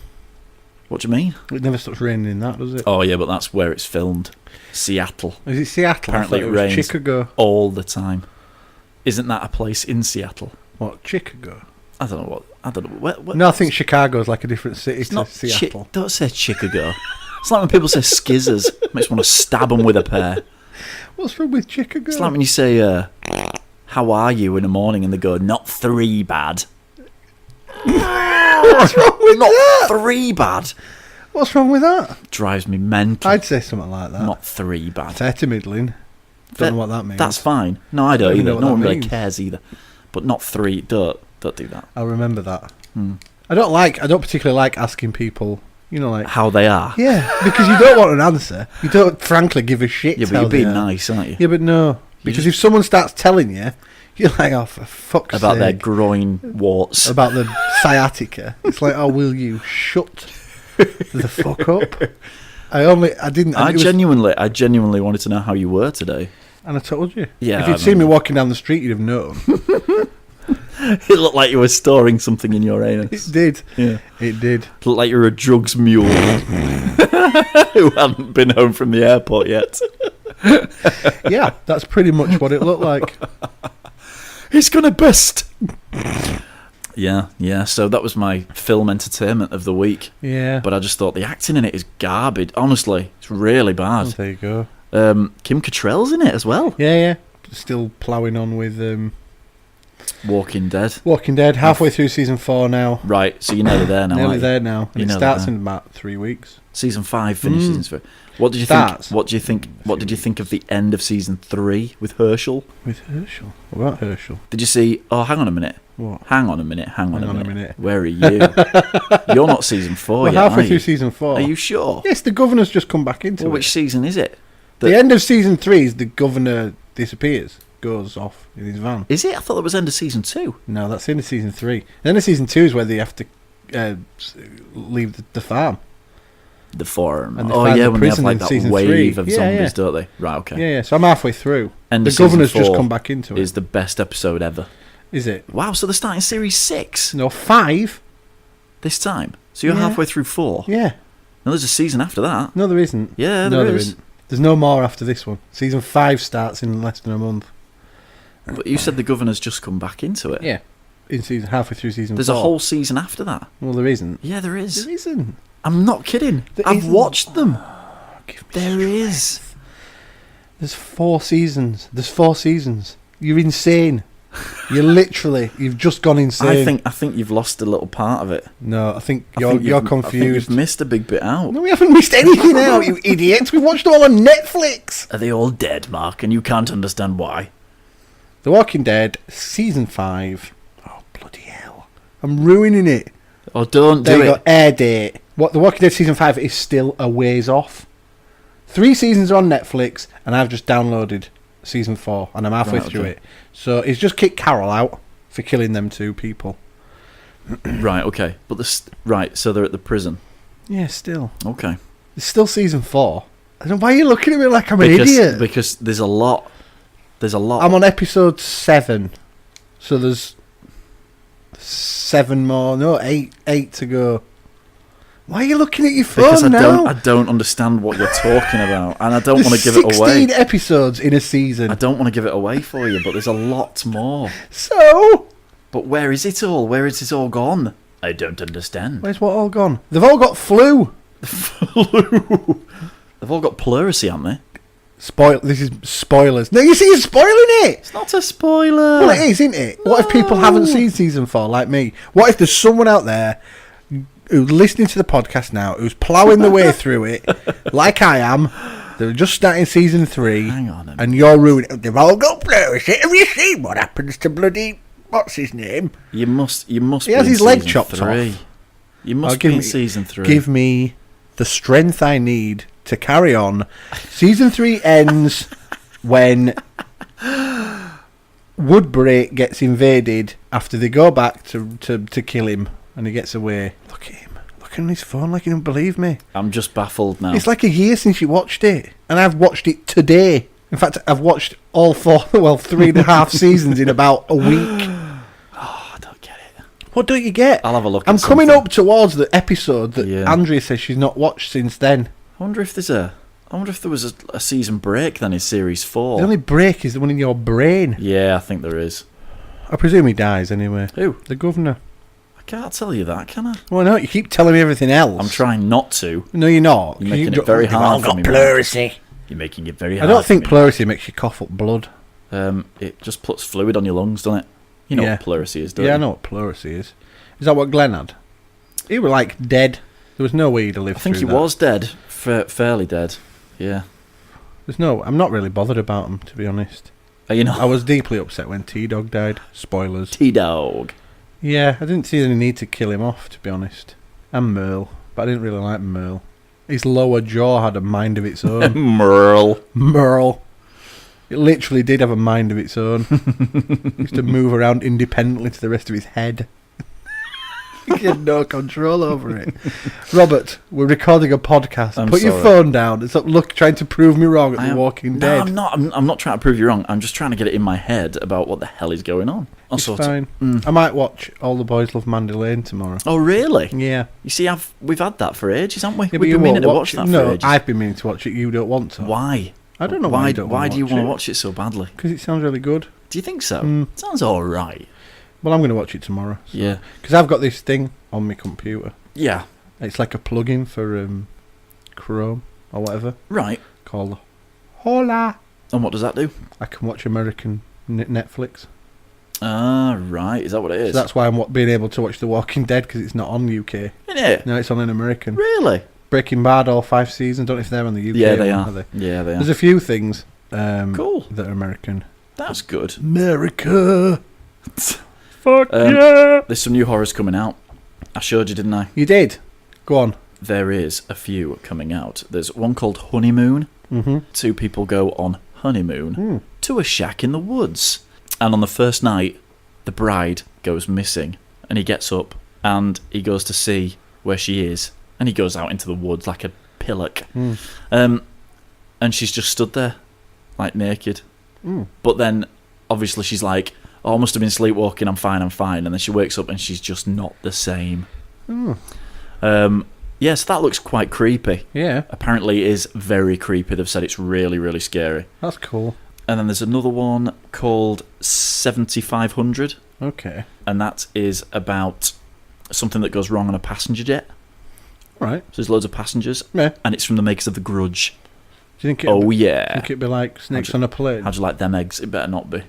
What do you mean? It never stops raining in that, does it? Oh yeah, but that's where it's filmed. Seattle. Is it Seattle? Apparently I thought it was rains Chicago. all the time. Isn't that a place in Seattle? What, Chicago? I don't know. What No, I think Chicago's like a different city it's to not Seattle. Don't say Chicago. It's like when people say skizzers. Makes me want to stab them with a pair. What's wrong with Chicago? It's like when you say, how are you in the morning, and they go, not 3 bad. What's wrong with Not that? 3 bad. What's wrong with that? Drives me mental. I'd say something like that. Not 3 bad. Fair to middling. Don't know what that means. That's fine. No, I don't Don't either. know what No that one really means. cares either. But not 3. Don't do that. I'll remember that. I don't particularly like asking people, like how they are. Yeah, because you don't want an answer. You don't frankly give a shit. Yeah, but you're being nice, aren't you? Yeah, but no. Because if someone starts telling you, you're like, oh, for fuck's About sake. their groin warts. About the sciatica. It's like, oh, will you shut the fuck up? I genuinely wanted to know how you were today. And I told you. Yeah, if you'd seen me walking down the street, you'd have known. It looked like you were storing something in your anus. It did. Yeah. It did. It looked like you were a drugs mule who hadn't been home from the airport yet. Yeah, that's pretty much what it looked like. He's gonna bust. Yeah. So that was my film entertainment of the week. Yeah. But I just thought the acting in it is garbage. Honestly, it's really bad. There you go. Kim Cattrall's in it as well. Yeah. Still ploughing on with Walking Dead. Walking Dead, halfway through season 4 now. Right, so you're nearly there now. Nearly aren't you? there now. And it starts in about 3 weeks. Season 5 finishes. What did you think? What did you think of the end of season 3 with Herschel? With Herschel? What about Herschel? Did you see? Oh, hang on a minute. What? Hang on a minute. Where are you? You're not season 4 yet. Halfway are through you? season 4. Are you sure? Yes, the governor's just come back into it. Which season is it? The end of season 3 is the governor disappears, goes off in his van. Is it? I thought that was end of season 2. No, that's the end of season 3. The end of season 2 is where they have to leave the farm. The farm. And they Oh find yeah, the when they have prison like in that season wave 3. of Yeah, zombies, don't they? Right. Okay. Yeah. So I'm halfway through. End the of season governor's 4 just come back into it. Is the best episode ever. Is it? Wow. So they're starting series 6. No, 5 this time. So you're halfway through 4. Yeah. No, there's a season after that. No, there isn't. Yeah, no, there there is. isn't. There's no more after this one. Season 5 starts in less than a month. But you said the governor's just come back into it. Yeah. In season halfway through season 4. There's a whole season after that. Well, there isn't. Yeah, there is. There isn't. I'm not kidding. I've watched them. There is. There's 4 seasons. There's 4 seasons. You're insane. You've just gone insane. I think you've lost a little part of it. No, I think you're confused. I think you've missed a big bit out. No, we haven't missed anything out, you idiots. We watched them all on Netflix. Are they all dead, Mark? And you can't understand why. The Walking Dead, season 5. Oh, bloody hell. I'm ruining it. Oh, don't There do you it. go, air date. The Walking Dead season 5 is still a ways off. 3 seasons are on Netflix, and I've just downloaded season 4, and I'm halfway through it. So it's just kicked Carol out for killing them 2 people. Right, okay. But so they're at the prison. Yeah, still. Okay. It's still season 4. I don't know, why are you looking at me like I'm an idiot? Because there's a lot. I'm on episode 7. So there's 7 more. No, 8 to go. Why are you looking at your phone because now? I don't understand what you're talking about, and I don't want to give it away. 16 episodes in a season. I don't want to give it away for you, but there's a lot more. So? But where is it all? Where is it all gone? I don't understand. Where's what all gone? They've all got flu. They've all got pleurisy, haven't they? This is spoilers. No, you see, you're spoiling it. It's not a spoiler. Well, it is, isn't it? No. What if people haven't seen season 4 like me? What if there's someone out there who's listening to the podcast now, who's ploughing the way through it, like I am? They're just starting season 3. Hang on a minute. And you're ruining it. They've all got pleurisy. Have you seen what happens to bloody... What's his name? You must He be has in his leg season chopped 3. off. You must be in season 3. Give me the strength I need to carry on. Season 3 ends when Woodbury gets invaded after they go back to kill him, and he gets away. Look at him. Look on his phone like he don't believe me. I'm just baffled now. It's like a year since you watched it, and I've watched it today. In fact, I've watched all 3.5 seasons in about a week. Oh, I don't get it. What don't you get? I'll have a look. I'm coming up towards the episode that Andrea says she's not watched since then. I wonder if there was a season break then in series 4. The only break is the one in your brain. Yeah, I think there is. I presume he dies anyway. Who? The governor. I can't tell you that, can I? Well, no, you keep telling me everything else. I'm trying not to. No, you're not. You're making it very hard for me. Pleurisy. You're making it very I hard. don't think for me. pleurisy makes you cough up blood. It just puts fluid on your lungs, doesn't it? You know Yeah. what pleurisy is, don't Yeah, you? I know what pleurisy is. Is that what Glenn had? He was like dead. There was no way he'd have lived I think through he that. was dead, fairly dead. Yeah. I'm not really bothered about him, to be honest. Are you not? I was deeply upset when T-Dog died. Spoilers. T-Dog. Yeah, I didn't see any need to kill him off, to be honest. And Merle, but I didn't really like Merle. His lower jaw had a mind of its own. Merle. It literally did have a mind of its own. It used to move around independently to the rest of his head. He had no control over it. Robert, we're recording a podcast. I'm Put your sorry. phone down and stop trying to prove me wrong at The Walking Dead. I'm not. I'm not trying to prove you wrong. I'm just trying to get it in my head about what the hell is going on. It's fine. I might watch All the Boys Love Mandy Lane tomorrow. Oh, really? Yeah. You see, we've had that for ages, haven't we? Yeah, but We've you been meaning to won't watch that No, for ages. I've been meaning to watch it. You don't want to. Why? I don't know why you don't Why do you want to it. watch it so badly? Because it sounds really good. Do you think so? It sounds all right. Well, I'm going to watch it tomorrow. So. Yeah. Because I've got this thing on my computer. Yeah. It's like a plugin for Chrome or whatever. Right. Called Hola. And what does that do? I can watch American Netflix. Ah, right. Is that what it is? So that's why I'm being able to watch The Walking Dead, because it's not on UK. Isn't it? No, it's on an American. Really? Breaking Bad, all 5 seasons. Don't know if they're on the UK. Yeah, they one, are. they? Yeah, they are. There's a few things Cool. that are American. That's good. America. Fuck yeah! There's some new horrors coming out. I showed you, didn't I? You did. Go on. There is a few coming out. There's one called Honeymoon. Mm-hmm. 2 people go on honeymoon to a shack in the woods. And on the first night, the bride goes missing. And he gets up and he goes to see where she is. And he goes out into the woods like a pillock. And she's just stood there, like naked. But then, obviously, she's like, oh, I must have been sleepwalking, I'm fine. And then she wakes up and she's just not the same. Yes, that looks quite creepy. Yeah. Apparently it is very creepy. They've said it's really, really scary. That's cool. And then there's another one called 7500. Okay. And that is about something that goes wrong on a passenger jet. Right. So there's loads of passengers. Yeah. And it's from the makers of The Grudge. Do you think Oh, yeah. think it'd be like Snakes on a Plane? How'd you like them eggs? It better not be.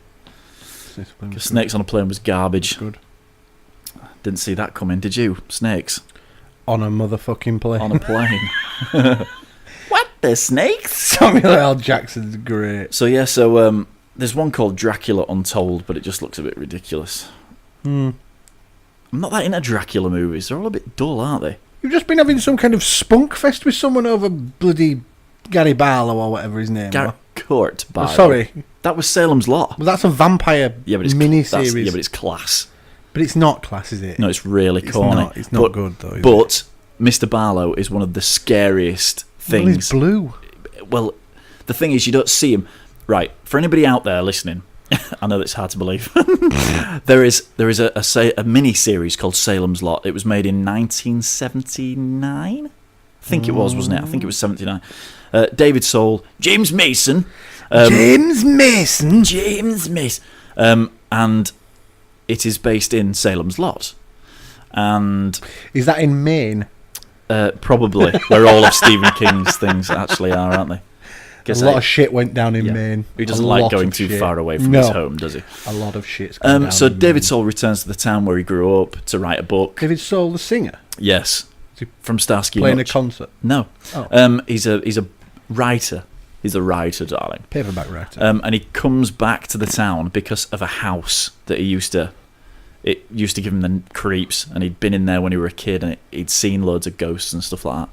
Because Snakes on a Plane was garbage. Good. Didn't see that coming, did you? Snakes. On a motherfucking plane. On a plane. What? There's snakes? Samuel L. Jackson's great. So, yeah, so there's one called Dracula Untold, but it just looks a bit ridiculous. I'm not that into Dracula movies. They're all a bit dull, aren't they? You've just been having some kind of spunk fest with someone over bloody Gary Barlow or whatever his name was. Kurt Barlow. Sorry. That was Salem's Lot. Well, that's a vampire mini-series. Yeah, but it's class. But it's not class, is it? No, it's really corny. It's not good, though, is But Mr. Barlow is one of the scariest things. Well, he's blue. Well, the thing is, you don't see him. Right, for anybody out there listening, I know that's hard to believe. there is a mini-series called Salem's Lot. It was made in 1979? I think it was, wasn't it? I think it was 79. David Soul, James Mason. James Mason. And it is based in Salem's Lot. And is that in Maine? Probably, where all of Stephen King's things actually are, aren't they? A lot of shit went down in Maine. He doesn't like going too far away from his home, does he? A lot of shit's gone down. So David Soul returns to the town where he grew up to write a book. David Soul, the singer? Yes. From Starsky playing Hutch. a concert? No. Oh. He's a writer. He's a writer, darling. Paperback writer. And he comes back to the town because of a house that he used to give him the creeps, and he'd been in there when he was a kid, and he'd seen loads of ghosts and stuff like that.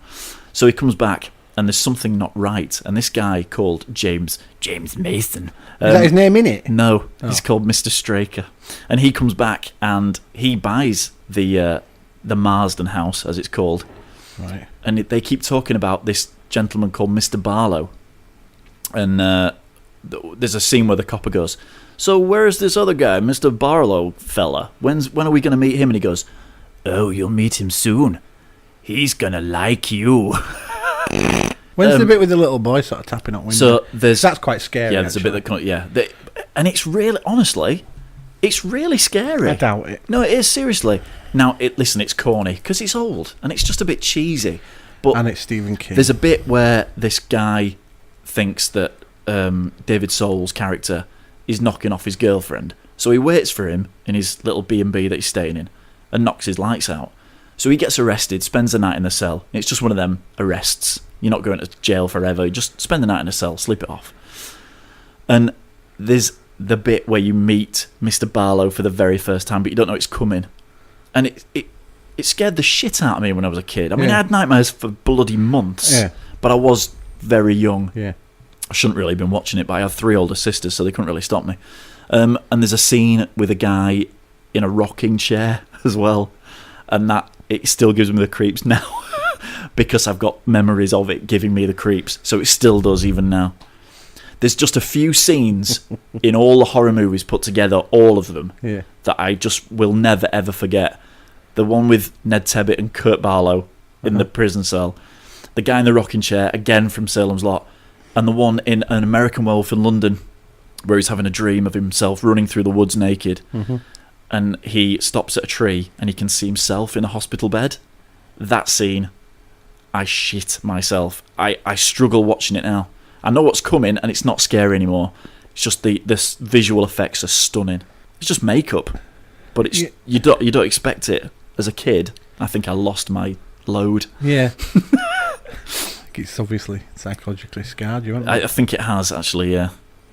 So he comes back, and there's something not right. And this guy called James Mason. Is that his name in it? No, he's called Mr. Straker. And he comes back, and he buys the Marsden house, as it's called. Right. And they keep talking about this gentleman called Mr. Barlow. And there's a scene where the copper goes, so where's this other guy, Mr. Barlow fella? When are we going to meet him? And he goes, oh, you'll meet him soon. He's going to like you. When's the bit with the little boy sort of tapping on windows? So that's quite scary. Yeah, there's a bit that and it's really, honestly, It's really scary. I doubt it. No, it is, seriously. Now, listen, it's corny, because it's old, and it's just a bit cheesy. But And it's Stephen King. there's a bit where this guy thinks that David Soul's character is knocking off his girlfriend. So he waits for him in his little B&B that he's staying in and knocks his lights out. So he gets arrested, spends the night in the cell. It's just one of them arrests. You're not going to jail forever. You just spend the night in a cell, sleep it off. And there's the bit where you meet Mr. Barlow for the very first time, but you don't know it's coming. And it scared the shit out of me when I was a kid. I mean, I had nightmares for bloody months, but I was very young. Yeah. I shouldn't really have been watching it, but I had 3 older sisters, so they couldn't really stop me. And there's a scene with a guy in a rocking chair as well, and that it still gives me the creeps now because I've got memories of it giving me the creeps, so it still does even now. There's just a few scenes in all the horror movies put together, all of them, that I just will never ever forget. The one with Ned Tebbit and Kurt Barlow in the prison cell, the guy in the rocking chair, again from Salem's Lot, and the one in An American Werewolf in London, where he's having a dream of himself running through the woods naked, and he stops at a tree and he can see himself in a hospital bed. That scene, I shit myself. I struggle watching it now. I know what's coming and it's not scary anymore. It's just the visual effects are stunning. It's just makeup, but it's you don't expect it. As a kid, I think I lost my load. Yeah. It's obviously psychologically scarred you, I think it has, actually, yeah.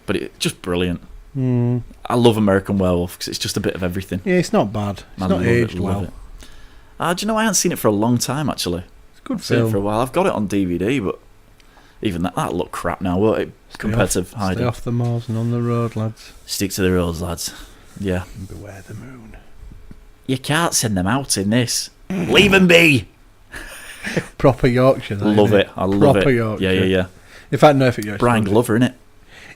But it's just brilliant. I love American Werewolf because it's just a bit of everything. Yeah, it's not bad. It's not aged well. Do you know, I haven't seen it for a long time, actually. It's a good I've seen film. it for a while. I've got it on DVD, but even that'll look crap now, won't it? Compared to hiding. Stay off the moors and on the road, lads. Stick to the roads, lads. Yeah. And beware the moon. You can't send them out in this. Leave them be! Proper Yorkshire, though, Love isn't it. I love it. Proper Yorkshire. Yeah. In fact, no, if it Yorkshire. Brian Glover in it.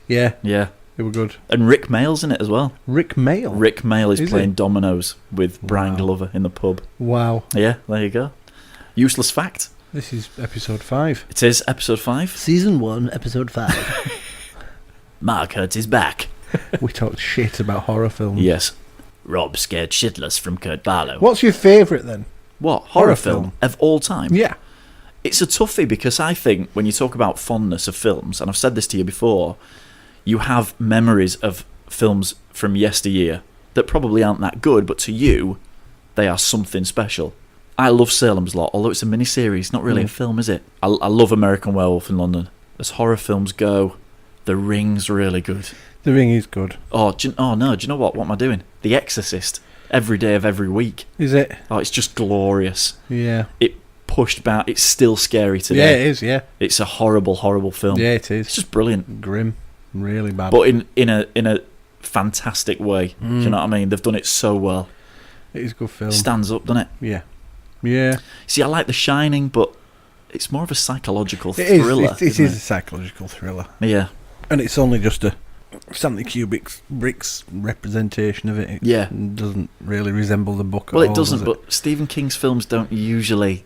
Yeah. Yeah. They were good. And Rick Mayall's in it as well. Rick Mayall? Rick Mayall is playing he? dominoes with Brian Glover in the pub. Wow. Yeah, there you go. Useless fact. This is episode 5. It is episode 5. Season 1, episode 5. Mark Hurt is back. We talked shit about horror films. Yes. Rob scared shitless from Kurt Barlow. What's your favourite then? What? Horror film of all time? Yeah. It's a toughie because I think when you talk about fondness of films, and I've said this to you before, you have memories of films from yesteryear that probably aren't that good, but to you, they are something special. I love Salem's Lot, although it's a miniseries, not really a film, is it? I love American Werewolf in London. As horror films go, The Ring's really good. The Ring is good. Oh no, do you know what? What am I doing? The Exorcist. Every day of every week. Is it? Oh, it's just glorious. Yeah. It pushed back. It's still scary today. Yeah, it is, yeah. It's a horrible, horrible film. Yeah, it is. It's just brilliant. Grim. Really bad. But in a fantastic way. Do you know what I mean? They've done it so well. It is a good film. Stands up, doesn't it? Yeah. Yeah. See, I like The Shining, but it's more of a psychological It is. thriller. It is a psychological thriller. Yeah. And it's only just a Stanley Kubrick's representation of it. It doesn't really resemble the book at all. Well, it doesn't, does but Stephen King's films don't usually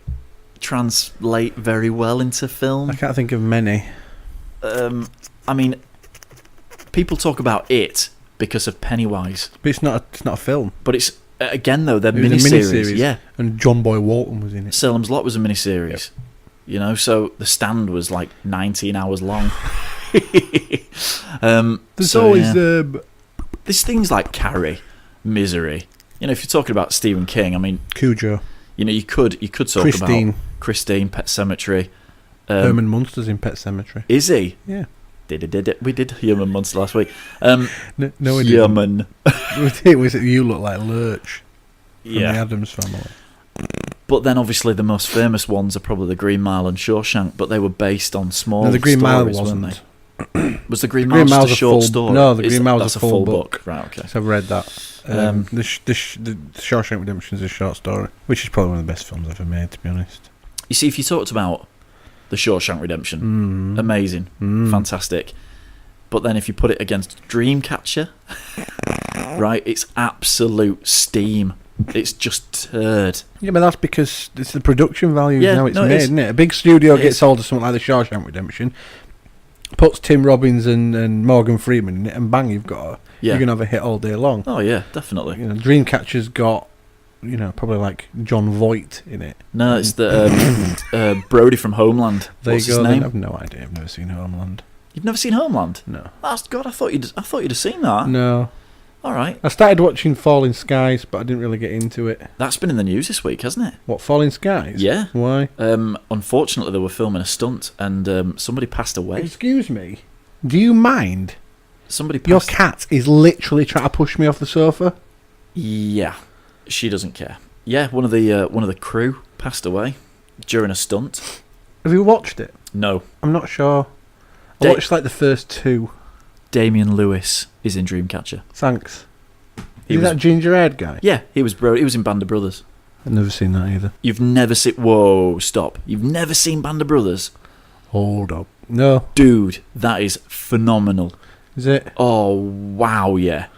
translate very well into film. I can't think of many. I mean, people talk about it because of Pennywise. But it's not a film. But it's, again though, they're It was a miniseries. Yeah. And John Boy Walton was in it. Salem's Lot was a miniseries. Yep. You know, so The Stand was like 19 hours long. There's always... there's things like Carrie, Misery. You know, if you're talking about Stephen King, I mean... Cujo. You know, you could talk about Christine, Pet Sematary. Herman Munster's in Pet Sematary. Is he? Yeah. We did Herman Munster last week. No, we didn't. Herman. It was You Look Like Lurch from the Addams Family. But then obviously the most famous ones are probably The Green Mile and Shawshank, but they were based on small No, The Green Mile stories, wasn't. weren't they? Was The Green Mile just a short story? No, The Green Mile was a full book. Right, okay. So I've read that. The Shawshank Redemption is a short story, which is probably one of the best films ever made, to be honest. You see, if you talked about The Shawshank Redemption, amazing, fantastic. But then if you put it against Dreamcatcher, right, it's absolute steam. It's just turd. Yeah, but that's because it's the production value now it's made, is. isn't it? A big studio gets hold of something like The Shawshank Redemption, puts Tim Robbins and Morgan Freeman in it, and bang, you're gonna have a hit all day long. Oh yeah, definitely. Dreamcatcher's got, probably like John Voight in it. No, it's the Brody from Homeland. What's his name? I've no idea. I've never seen Homeland. You've never seen Homeland? No. God, I thought you'd have seen that. No. All right. I started watching Falling Skies, but I didn't really get into it. That's been in the news this week, hasn't it? What, Falling Skies? Yeah. Why? Unfortunately, they were filming a stunt, and somebody passed away. Excuse me. Do you mind? Somebody passed. Your cat is literally trying to push me off the sofa. Yeah, she doesn't care. Yeah, one of the crew passed away during a stunt. Have you watched it? No. I'm not sure. I watched like the first 2. Damian Lewis is in Dreamcatcher. Thanks. Is that ginger-haired guy? Yeah, he was in Band of Brothers. I've never seen that either. You've never seen... Whoa, stop. You've never seen Band of Brothers? Hold up. No. Dude, that is phenomenal. Is it? Oh, wow, yeah.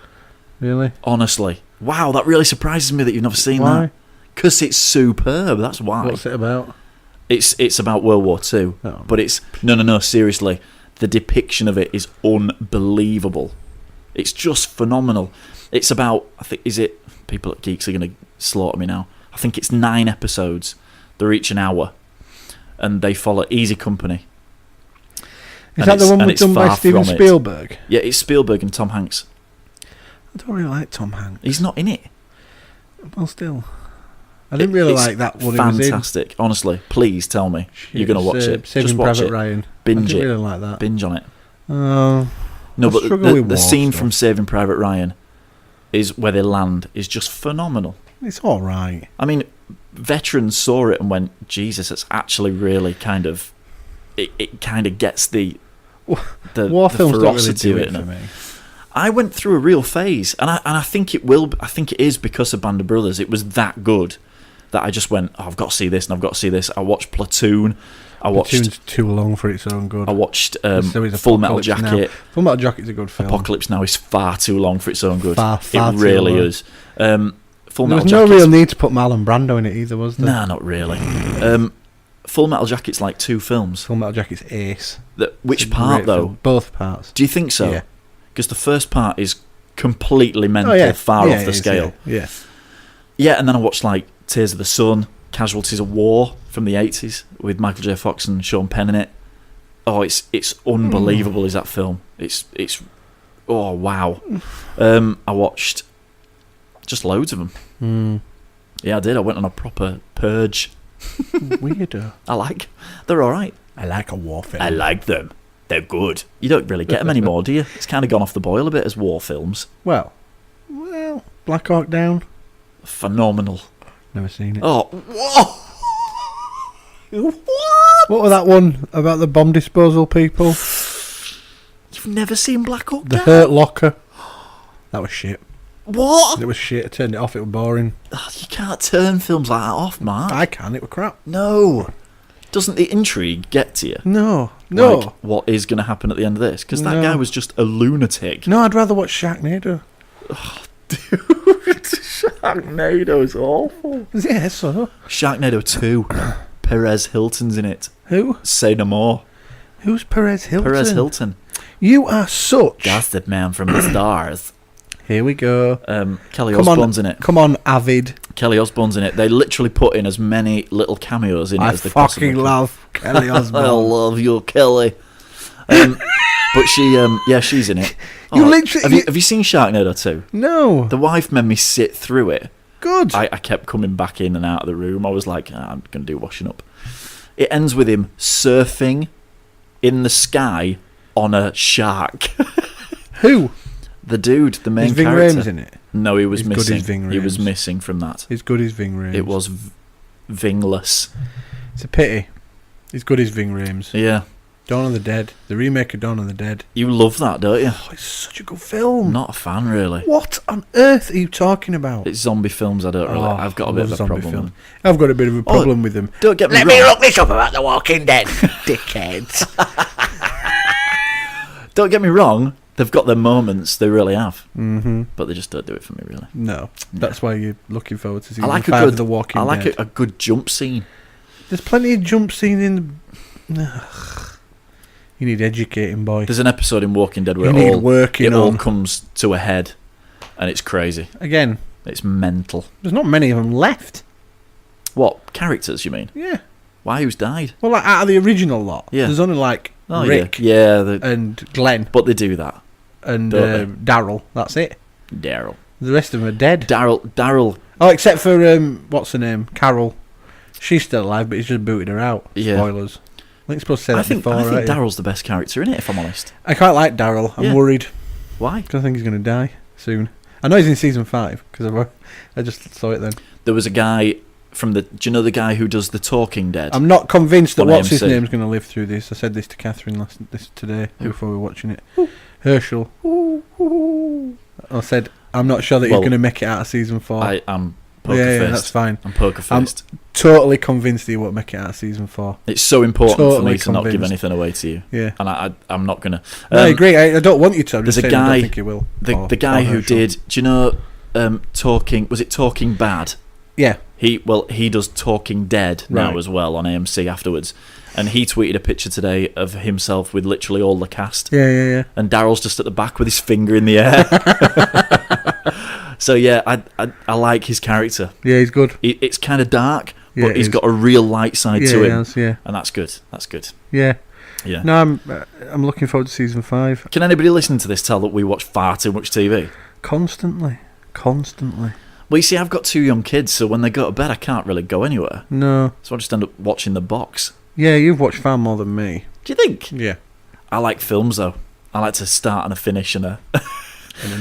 Really? Honestly. Wow, that really surprises me that you've never seen that. Because it's superb, that's why. What's it about? It's about World War II. Oh. But it's... No, seriously. The depiction of it is unbelievable. It's just phenomenal. It's about... People at Geeks are going to slaughter me now. I think it's 9 episodes. They're each an hour. And they follow Easy Company. Is that the one done by Steven Spielberg? Yeah, it's Spielberg and Tom Hanks. I don't really like Tom Hanks. He's not in it. Well, still. I didn't really like that one. Fantastic. Honestly, please tell me you're going to watch it. Saving Just watch Private it. Ryan. Binge I didn't it. really like that. Binge on it. No, but the scene from Saving Private Ryan is where they land is just phenomenal. It's all right. I mean, veterans saw it and went, Jesus, it's actually really kind of... It kind of gets the war films ferocity don't really of do it. For me. I went through a real phase, and I think it will. I think it is because of Band of Brothers. It was that good that I just went, I've got to see this, and I've got to see this. I watched Platoon. Platoon's too long for its own good. I watched Full Metal Jacket. Now. Full Metal Jacket's a good film. Apocalypse Now is far too long for its own good. Far it really is. Full Metal Jacket. There was no real need to put Marlon Brando in it either, was there? Nah, not really. Full Metal Jacket's like 2 films. Full Metal Jacket's ace. Which part, though? Film. Both parts. Do you think so? Yeah. Because the first part is completely mental, far off the scale. Yeah. Yeah, and then I watched like Tears of the Sun, Casualties of War from the 80s with Michael J. Fox and Sean Penn in it. Oh, it's unbelievable, is that film. It's oh, wow. I watched just loads of them. Yeah, I did. I went on a proper purge. Weirdo. They're all right. I like a war film. I like them. They're good. You don't really get them anymore, do you? It's kind of gone off the boil a bit as war films. Well, Black Hawk Down. Phenomenal. Never seen it. Oh, whoa. What was that one about the bomb disposal people? You've never seen Black Hawk Down? The Hurt Locker. That was shit. What? It was shit. I turned it off. It was boring. Oh, you can't turn films like that off, Mark. I can. It was crap. No. Doesn't the intrigue get to you? No. Like, what is going to happen at the end of this? Because that guy was just a lunatic. No, I'd rather watch Sharknado. Oh, dude. Sharknado is awful. Yeah, so. Sharknado 2. Perez Hilton's in it. Who? Say no more. Who's Perez Hilton? Perez Hilton. You are such... Gossip man from the stars. Here we go. Kelly Osbourne's in it. Come on, Avid. Kelly Osbourne's in it. They literally put in as many little cameos in it as they possibly can. I fucking love Kelly Osbourne. I love you, Kelly. But she's in it. You literally... Have you seen Sharknado 2? No. The wife made me sit through it. Good. I kept coming back in and out of the room. I was like, I'm going to do washing up. It ends with him surfing in the sky on a shark. Who? The dude, the main Ving character. Rhames in it? No, he was missing. Good as Ving Rhames. He was missing from that. He's good as Ving Rhames. It was Vingless. It's a pity. He's good as Ving Rhames. Yeah. Dawn of the Dead. The remake of Dawn of the Dead. You love that, don't you? Oh, it's such a good film. Not a fan, really. What on earth are you talking about? It's zombie films. I don't really. I've got a bit of a problem with. I've got a bit of a problem with them. Don't get me wrong. Let me look this up about The Walking Dead, dickheads. Don't get me wrong. They've got their moments. They really have. Mm-hmm. But they just don't do it for me, really. No. That's why you're looking forward to seeing The Walking Dead. I like a good jump scene. There's plenty of jump scene in the... You need educating, boy. There's an episode in Walking Dead where You need it working all on. comes to a head, and it's crazy. Again, It's mental. there's not many of them left. What characters you mean? Yeah. Why? Who's died? Well, like, out of the original lot, Yeah. there's only like Oh Rick yeah, yeah. and Glenn But they do that. and don't Daryl. That's it. Daryl. The rest of them are dead. Daryl. Oh, except for what's her name? Carol. She's still alive, but he's just booted her out. Yeah. Spoilers. I think you're supposed to say that before, I think right? Daryl's the best character in it, if I'm honest. I quite like Daryl. I'm Yeah. worried Why? because I think he's going to die soon. I know he's in season 5 because I just saw it then. There was a guy from the. Do you know the guy who does the Talking Dead? I'm not convinced that On what's his AMC. name's going to live through this. I said this to Catherine today before we were watching it. Herschel. I said I'm not sure that he's Well, going to make it out of season 4. I am poker yeah, faced. that's fine. I'm poker faced. Totally convinced he won't make it out of season 4. It's so important for Totally me to not give convinced. anything away to you. Yeah. And I'm not gonna. No, I agree. I don't want you to. I'm There's just a saying I guy. don't think he will. The guy who Herschel. did. Do you know? Talking. Was it Talking Bad? Yeah. He does Talking Dead now Right. as well on AMC afterwards, and he tweeted a picture today of himself with literally all the cast. Yeah. And Daryl's just at the back with his finger in the air. So yeah, I like his character. Yeah, he's good. It's kind of dark, Yeah, but it he's is. got a real light side Yeah, to he him, has, yeah. and that's good. That's good. Yeah. Yeah. No, I'm looking forward to season 5. Can anybody listening to this tell that we watch far too much TV? Constantly. Well, you see, I've got 2 young kids, so when they go to bed, I can't really go anywhere. No. So I just end up watching the box. Yeah, you've watched far more than me. Do you think? Yeah. I like films, though. I like to start and a finish and an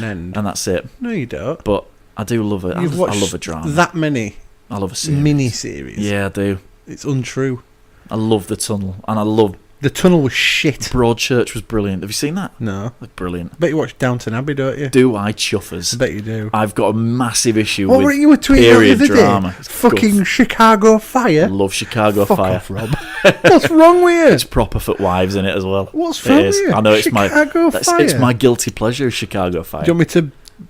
end. And that's it. No, you don't. But I do love it. I You've love watched a drama. that many. I love a series. Mini-series. Yeah, I do. It's untrue. I love The Tunnel, and I love... The Tunnel was shit. Broadchurch was brilliant. Have you seen that? No. Like, brilliant. I bet you watch Downton Abbey, don't you? Do I chuffers? I bet you do. I've got a massive issue What with were you were tweeting period the other drama. day? It's Fucking guff. Chicago Fire. I love Chicago Fuck Fire. off, Rob. What's wrong with you? It's proper for wives in it as well. What's It wrong is. with you? I know it's Chicago Fire. It's my guilty pleasure, Chicago Fire. Do you want me to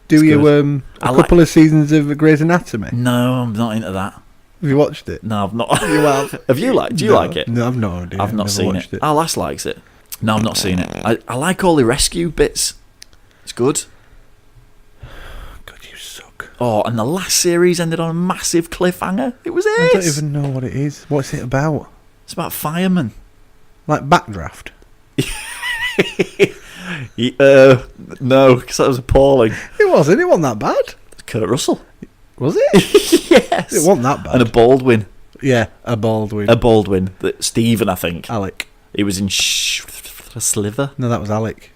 do It's you good. a couple of seasons of Grey's Anatomy? No, I'm not into that. Have you watched it? No, I've not. You have. Have you like? Do you No. like it? No, I've no idea. I've not never seen watched it. Our lass likes it. No, I've not seen it. I like all the rescue bits. It's good. God, you suck. Oh, and the last series ended on a massive cliffhanger. It was I don't ace. even know what it is. What's it about? It's about firemen. Like Backdraft? No, because that was appalling. It wasn't. It wasn't that bad. Kurt Russell. Was it? Yes. It wasn't that bad. And a Baldwin. Yeah, a Baldwin. A Baldwin. Stephen, I think. Alec. He was in a Sliver. No, that was Alec.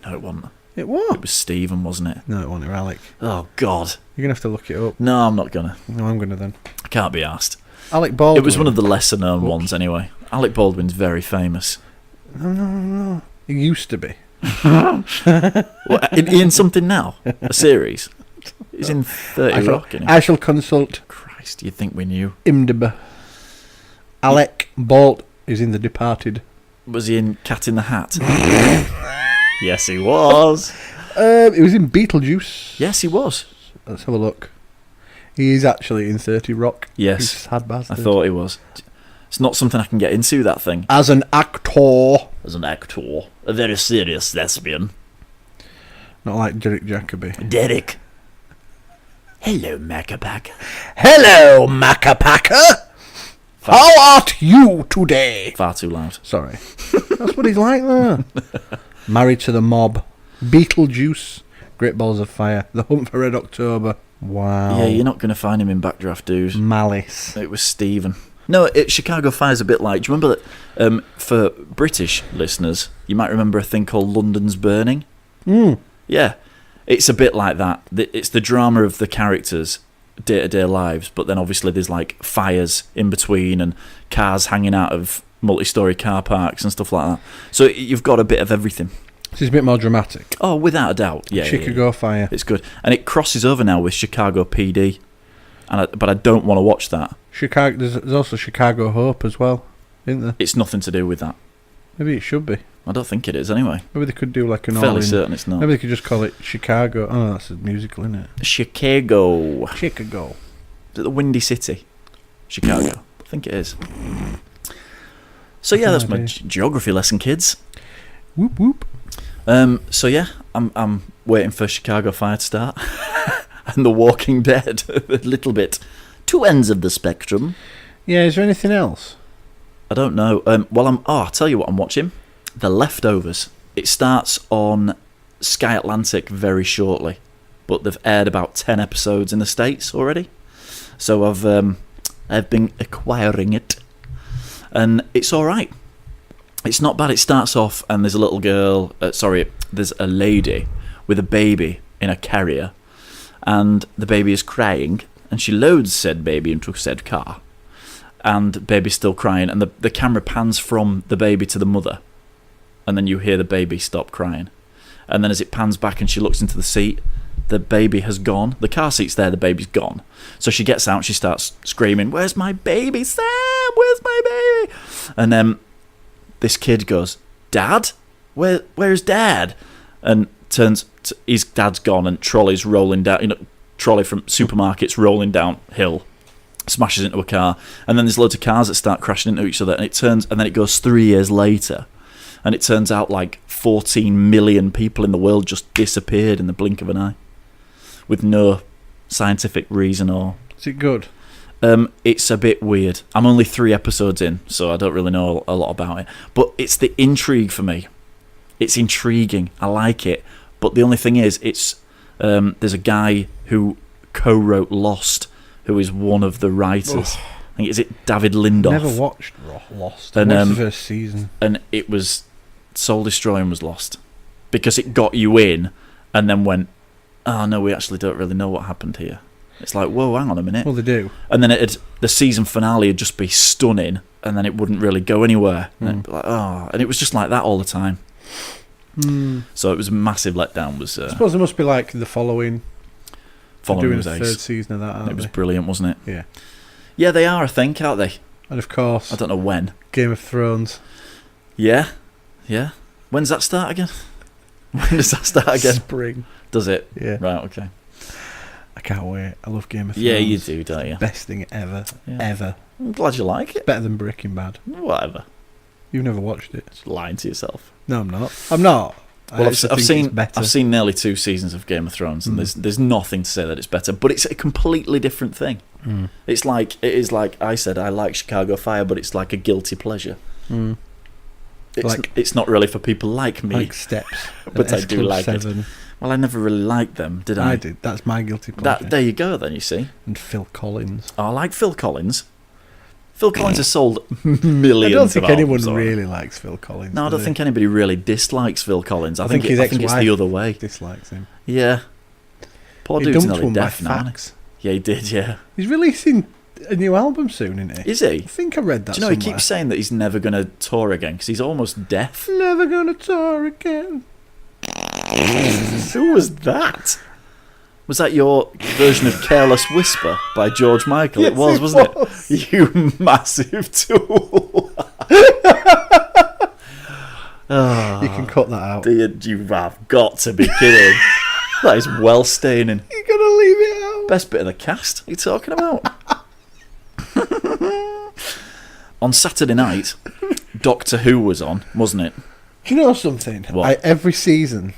No, it wasn't. It was. It was Stephen, wasn't it? No, it wasn't. It was Alec. Oh, God. You're going to have to look it up. No, I'm not going to. No, I'm going to then. I can't be asked. Alec Baldwin. It was one of the lesser known ones, anyway. Alec Baldwin's very famous. No. He used to be. What, in something now? A series? He's in 30 Rock, isn't he? I shall consult Christ, you'd think we knew. IMDb. Alec Bald is in The Departed. Was he in Cat in the Hat? Yes, he was. He was in Beetlejuice. Yes, he was. Let's have a look. He is actually in 30 Rock. Yes. He's sad bastard. I thought he was. It's not something I can get into, that thing. As an actor. As an actor. A very serious lesbian. Not like Derek Jacobi. Derek. Hello, Macapac. Hello, Macapacker. How art you today? Far too loud. Sorry. That's what he's like there. Married to the Mob. Beetlejuice. Great Balls of Fire. The Hunt for Red October. Wow. Yeah, you're not going to find him in Backdraft, dude. Malice. It was Stephen. No, Chicago Fire's a bit like... Do you remember that for British listeners, you might remember a thing called London's Burning? Yeah. It's a bit like that. It's the drama of the characters' day-to-day lives, but then obviously there's like fires in between and cars hanging out of multi-storey car parks and stuff like that. So you've got a bit of everything. This is a bit more dramatic. Oh, without a doubt. Yeah, Chicago Fire. It's good. And it crosses over now with Chicago PD. But I don't want to watch that. Chicago. There's also Chicago Hope as well, isn't there? It's nothing to do with that. Maybe it should be. I don't think it is, anyway. Maybe they could do like an Fairly all-in. certain it's not. Maybe they could just call it Chicago. Oh, no, that's a musical, isn't it? Chicago. Chicago. Is it the Windy City? Chicago. I think it is. So yeah, that's my idea. geography lesson, kids. Whoop whoop. So yeah, I'm waiting for Chicago Fire to start, and The Walking Dead a little bit. Two ends of the spectrum. Yeah, is there anything else? I don't know. I'll tell you what I'm watching. The Leftovers. It starts on Sky Atlantic very shortly, but they've aired about 10 episodes in the States already. So I've been acquiring it, and it's all right. It's not bad. It starts off and there's a little girl. There's a lady with a baby in a carrier, and the baby is crying, and she loads said baby into said car, and the baby's still crying, and the camera pans from the baby to the mother, and then you hear the baby stop crying, and then as it pans back and she looks into the seat, the baby has gone. The car seat's there, the baby's gone. So she gets out and she starts screaming, "Where's my baby, Sam? Where's my baby?" And then this kid goes, "Dad? Where's Dad?" And his dad's gone, and trolley's rolling down, trolley from supermarkets rolling downhill, smashes into a car, and then there's loads of cars that start crashing into each other, and then it goes 3 years later, and it turns out like 14 million people in the world just disappeared in the blink of an eye, with no scientific reason or... Is it good? It's a bit weird. I'm only 3 episodes in, so I don't really know a lot about it. But it's the intrigue for me. It's intriguing. I like it. But the only thing is, there's a guy who co-wrote Lost, who is one of the writers. I think, is it David Lindoff? Never watched Lost. And, watched the first season. And it was... Soul Destroying was Lost. Because it got you in, and then went, "Oh no, we actually don't really know what happened here." It's like, whoa, hang on a minute. Well, they do. And then the season finale would just be stunning, and then it wouldn't really go anywhere. And it'd be like, and it was just like that all the time. So it was a massive letdown. I suppose it must be like the following. Following doing was the ace. third season of that, aren't It was they? brilliant, wasn't it? Yeah. Yeah, they are, I think, aren't they? And of course, I don't know when. Game of Thrones. Yeah. When's that start again? When does that start again? Spring. Does it? Yeah. Right, okay. I can't wait. I love Game of Thrones. Yeah, you do, don't you? Best thing ever. Yeah. Ever. I'm glad you like it. Better than Breaking Bad. Whatever. You've never watched it. Just lying to yourself. No, I'm not. I'm not. Well, I've seen better. I've seen nearly 2 seasons of Game of Thrones, and there's nothing to say that it's better. But it's a completely different thing. It is like I said, I like Chicago Fire, but it's like a guilty pleasure. It's not really for people like me. Like Steps. But I do like 7. it. Well, I never really liked them, did I? I did. That's my guilty pleasure. There you go, then, you see. And Phil Collins. Oh, I like Phil Collins. Phil Collins has sold millions. I don't think of anyone albums, really likes Phil Collins. No, I don't think anybody really dislikes Phil Collins. I think his it's ex-wife the other way. dislikes him. Yeah. Poor He dude's dumped nearly one by deaf now. fax. Yeah, he did, yeah. He's releasing a new album soon, isn't he? Is he? I think I read that Do you know, somewhere. he keeps saying that he's never going to tour again because he's almost deaf. Never gonna tour again. Who was that? Was that your version of Careless Whisper by George Michael? Yes, it was, wasn't it? You massive tool. You can cut that out. You have got to be kidding. That is well staining. You're gonna leave it out. Best bit of the cast. What are you talking about? On Saturday night, Doctor Who was on, wasn't it? Do you know something? What? Every season,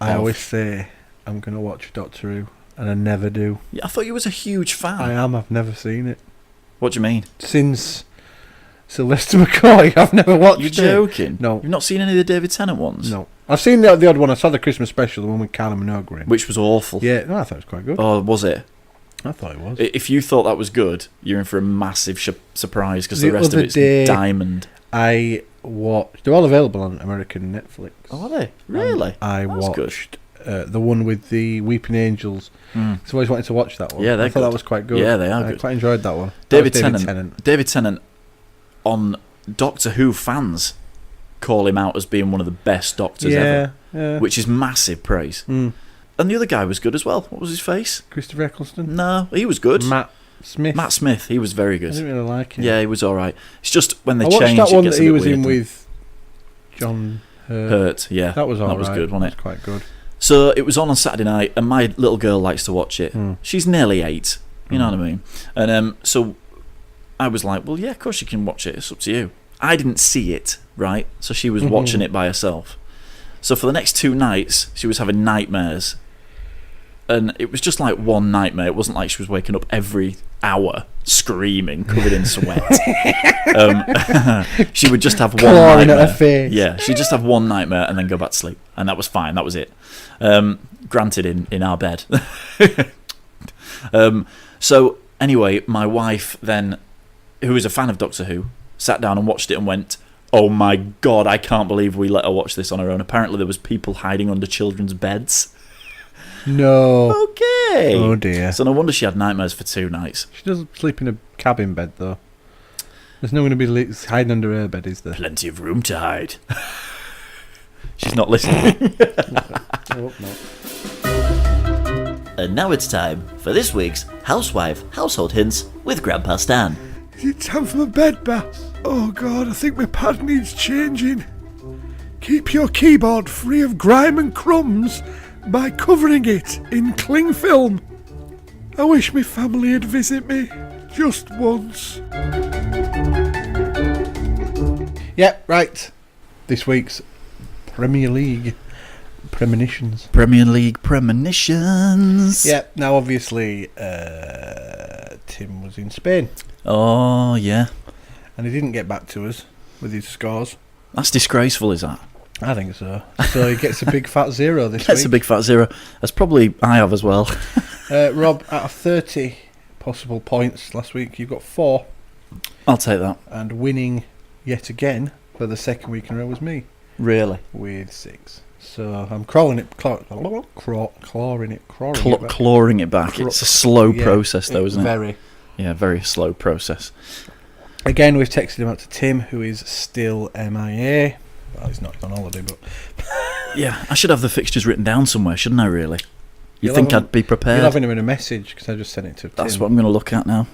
I always say I'm going to watch Doctor Who, and I never do. Yeah, I thought you was a huge fan. I am. I've never seen it. What do you mean? Since Sylvester McCoy, I've never watched it. You're joking? No. You've not seen any of the David Tennant ones? No. I've seen the odd one. I saw the Christmas special, the one with Kylie Minogue in. Which was awful. Yeah, no, I thought it was quite good. Oh, was it? I thought it was. If you thought that was good, you're in for a massive surprise because the rest of it's diamond. I watched. They're all available on American Netflix. Oh, are they? Really? I watched the one with the Weeping Angels. So I've always wanted to watch that one. Yeah, I thought that was quite good. Yeah, they are I good. quite enjoyed that one. David Tennant on Doctor Who fans call him out as being one of the best doctors ever. Yeah. Which is massive praise. And the other guy was good as well. What was his face? Christopher Eccleston? No, he was good. Matt Smith. He was very good. I didn't really like him. Yeah, he was alright. It's just when they I watched change, that one it gets that a he bit was weird, in doesn't it? with John Hurt, yeah. That was alright. That was good, wasn't it? That was quite good. So it was on Saturday night, and my little girl likes to watch it. She's nearly 8, you know what I mean? And so I was like, well, yeah, of course you can watch it. It's up to you. I didn't see it, right? So she was watching it by herself. So for the next 2 nights, she was having nightmares. And it was just like one nightmare. It wasn't like she was waking up every hour screaming, covered in sweat. She would just have one Clawing nightmare. at her face. Yeah, she'd just have one nightmare and then go back to sleep. And that was fine. That was it. Granted, in our bed. So anyway, my wife then, who is a fan of Doctor Who, sat down and watched it and went, "Oh my God, I can't believe we let her watch this on her own." Apparently there was people hiding under children's beds. No. Okay. Oh dear. So no wonder she had nightmares for 2 nights. She doesn't sleep in a cabin bed, though. There's no going to be hiding under her bed, is there? Plenty of room to hide. She's not listening. Oh, no. And now it's time for this week's Housewife Household Hints with Grandpa Stan. Is it time for my bed bath? Oh God, I think my pad needs changing. Keep your keyboard free of grime and crumbs by covering it in cling film. I wish my family would visit me just once. Yeah, right. This week's Premier League premonitions. Premier League premonitions. Yeah, now obviously Tim was in Spain. Oh, yeah. And he didn't get back to us with his scores. That's disgraceful, is that? I think so. So he gets a big fat 0 this week. That's a big fat 0. That's probably I have as well. Rob, out of 30 possible points last week, you got 4. I'll take that. And winning yet again for the second week in a row was me. Really? With 6. So I'm clawing it back. It's a slow process, though, isn't it? Very. Yeah, very slow process. Again, we've texted him out to Tim, who is still MIA. Well, he's not on holiday, but... Yeah, I should have the fixtures written down somewhere, shouldn't I, really? You'd think I'd be prepared. You'll have him in a message, because I just sent it to Tim. That's what I'm going to look at now.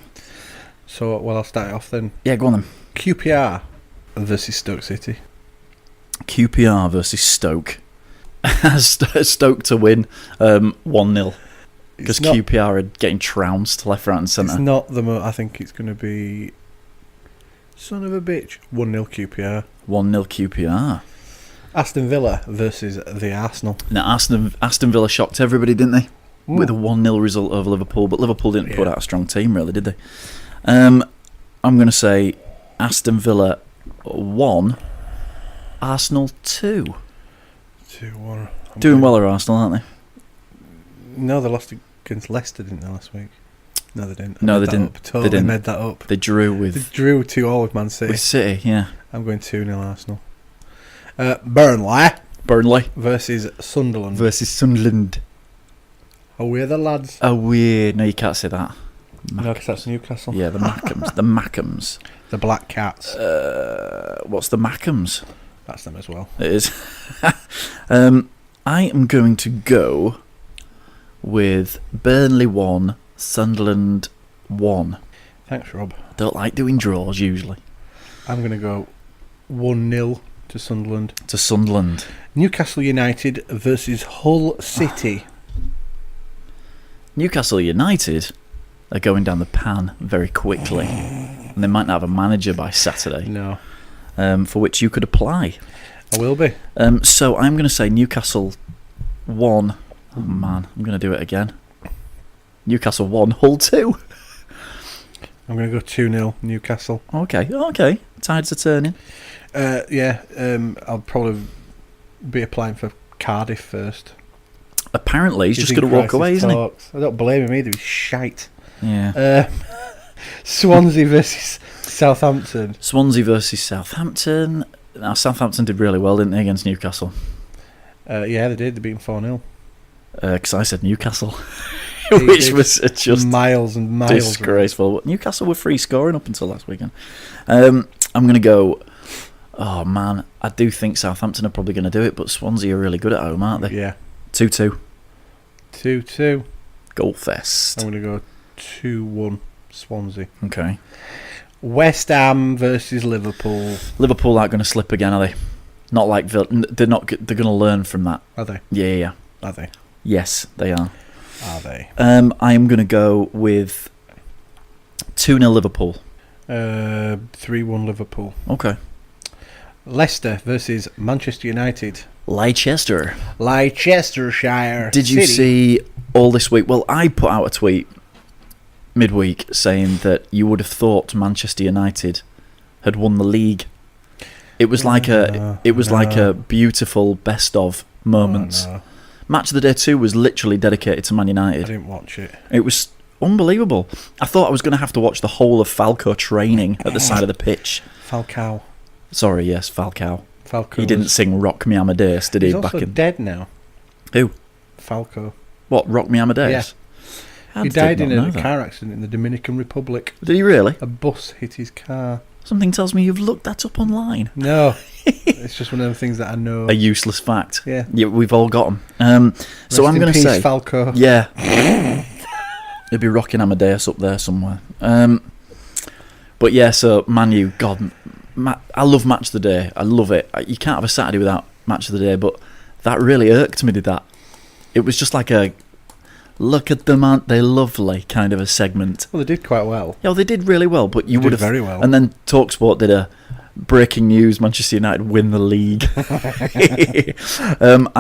So, well, I'll start it off then. Yeah, go on then. QPR versus Stoke City. QPR versus Stoke. Stoke to win 1-0. Because QPR are getting trounced left, right and centre. It's not the I think it's going to be... Son of a bitch. 1-0 QPR. 1-0 QPR. Aston Villa versus the Arsenal. Now, Aston Villa shocked everybody, didn't they? With a 1-0 result over Liverpool. But Liverpool didn't put out a strong team, really, did they? I'm going to say Aston Villa 1, Arsenal 2. 2-1. Doing well, are Arsenal, aren't they? No, they lost against Leicester, didn't they, last week? No, they didn't. No, they didn't. Totally they didn't. Made that up. They drew with... They drew 2-2 with Man City. With City, yeah. I'm going 2-0 Arsenal. Burnley versus Sunderland. Away the lads. Away. No, you can't say that. No, because that's Newcastle. Yeah, the Mackems. The Mackems. The Black Cats. What's the Mackems? That's them as well. It is. I am going to go with Burnley 1, Sunderland 1. Thanks, Rob. Don't like doing draws usually. I'm going to go 1-0 to Sunderland. To Sunderland. Newcastle United versus Hull City. Newcastle United are going down the pan very quickly. And they might not have a manager by Saturday. No. For which you could apply. I will be. So I'm going to say Newcastle 1. Oh man, I'm going to do it again. Newcastle 1, Hull 2. I'm going to go 2-0 Newcastle. Okay. Tides are turning. I'll probably be applying for Cardiff first. Apparently, he's just going to walk away, isn't he? I don't blame him either. He's shite. Yeah. Swansea versus Southampton. Swansea versus Southampton. Now, Southampton did really well, didn't they, against Newcastle? Yeah, they did. They beat them 4-0. Because I said Newcastle, which was just miles and miles disgraceful. Newcastle were free scoring up until last weekend. I'm going to go... Oh, man. I do think Southampton are probably going to do it, but Swansea are really good at home, aren't they? Yeah. 2-2. 2-2. Goalfest. I'm going to go 2-1 Swansea. Okay. West Ham versus Liverpool. Liverpool aren't going to slip again, are they? Not like Villa. They're not. They're going to learn from that. Are they? Yeah. Are they? Yes, they are. Are they? I am going to go with 2-0 Liverpool. 3-1 Liverpool. Okay. Leicester versus Manchester United. Leicester. Leicestershire. Did you City. see all this week? Well, I put out a tweet midweek saying that you would have thought Manchester United had won the league. It was like a beautiful best of moments. Oh, no. Match of the Day 2 was literally dedicated to Man United. I didn't watch it. It was unbelievable. I thought I was going to have to watch the whole of Falco training at the side of the pitch. Falcao. Sorry, yes, Falcao. Falco. He didn't sing Rock Me Amadeus, did he? He's also dead now. Who? Falco. What, Rock Me Amadeus? Yeah. He died in a car accident in the Dominican Republic. Did he really? A bus hit his car. Something tells me you've looked that up online. No. It's just one of the things that I know. A useless fact. Yeah. We've all got them. So I'm going to say... Falco. Yeah. He'd be rocking Amadeus up there somewhere. But yeah, so Man U, God, I love Match of the Day. I love it. You can't have a Saturday without Match of the Day, but that really irked me, did that? It was just like a look at them, aren't they lovely kind of a segment. Well, they did quite well. Yeah, well, they did really well, but you would have very well. And then TalkSport did a breaking news: Manchester United win the league. I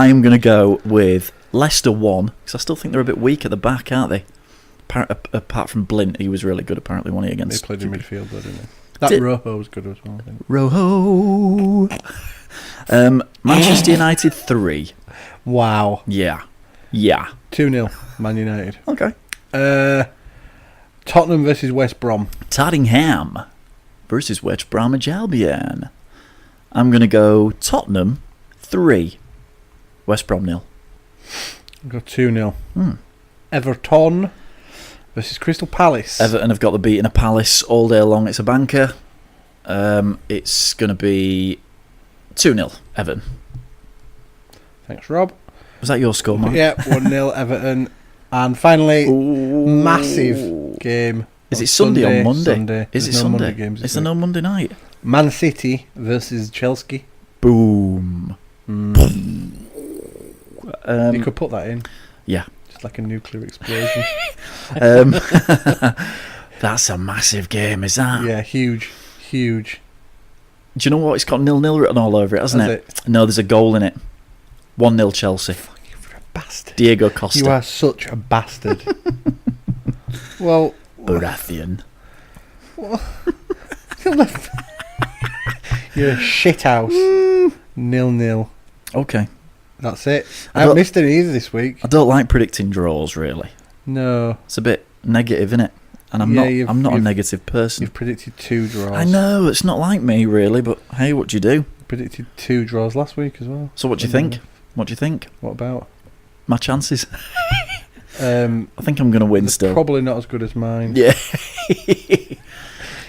am going to go with Leicester 1 because I still think they're a bit weak at the back, aren't they? Apart from Blint, he was really good. Apparently, one against. They played in midfield, though, didn't they? Rojo was good as well, I think. Rojo. Manchester United 3. Wow. Yeah. 2-0, Man United. Okay. Tottenham versus West Brom. Tottenham versus West Bromwich Albion. I'm going to go Tottenham 3. West Brom 0. I'll go 2-0. Everton versus Crystal Palace. Everton have got the beat in a Palace all day long. It's a banker. It's going to be 2-0 Everton. Thanks, Rob. Was that your score, Mark? Yeah, 1-0 Everton. And finally, massive game. Is it Sunday or Monday? Sunday. Is it There's no Sunday? Monday games Is there no Monday night? Man City versus Chelsea. Boom. You could put that in. Yeah. Just like a nuclear explosion. That's a massive game, is that? Yeah, huge. Do you know what? It's got 0-0 written all over it, hasn't it? No, there's a goal in it. 1-0 Chelsea. You're a bastard. Diego Costa. You are such a bastard. Well... Baratheon. You're a shithouse. 0-0. Okay. That's it. I haven't missed any either this week. I don't like predicting draws, really. No. It's a bit negative, isn't it? And I'm not a negative person. You've predicted 2 draws. I know, it's not like me, really, but hey, what do you do? Predicted 2 draws last week as well. So what do you think? What do you think? What about? My chances? I think I'm going to win still. Probably not as good as mine. Yeah.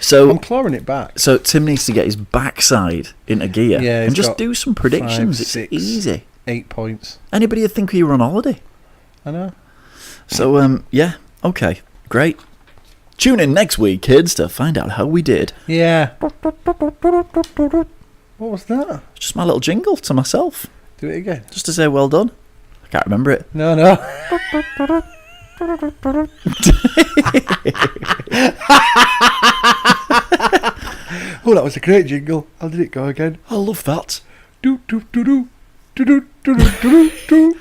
So I'm clawing it back. So Tim needs to get his backside into gear and just do some predictions. 5, 6, it's easy. 8 points. Anybody would think we were on holiday. I know. So, yeah. Okay. Great. Tune in next week, kids, to find out how we did. Yeah. What was that? Just my little jingle to myself. Do it again. Just to say well done. I can't remember it. No. Oh, that was a great jingle. How did it go again? I love that. Do do do do do do do do do.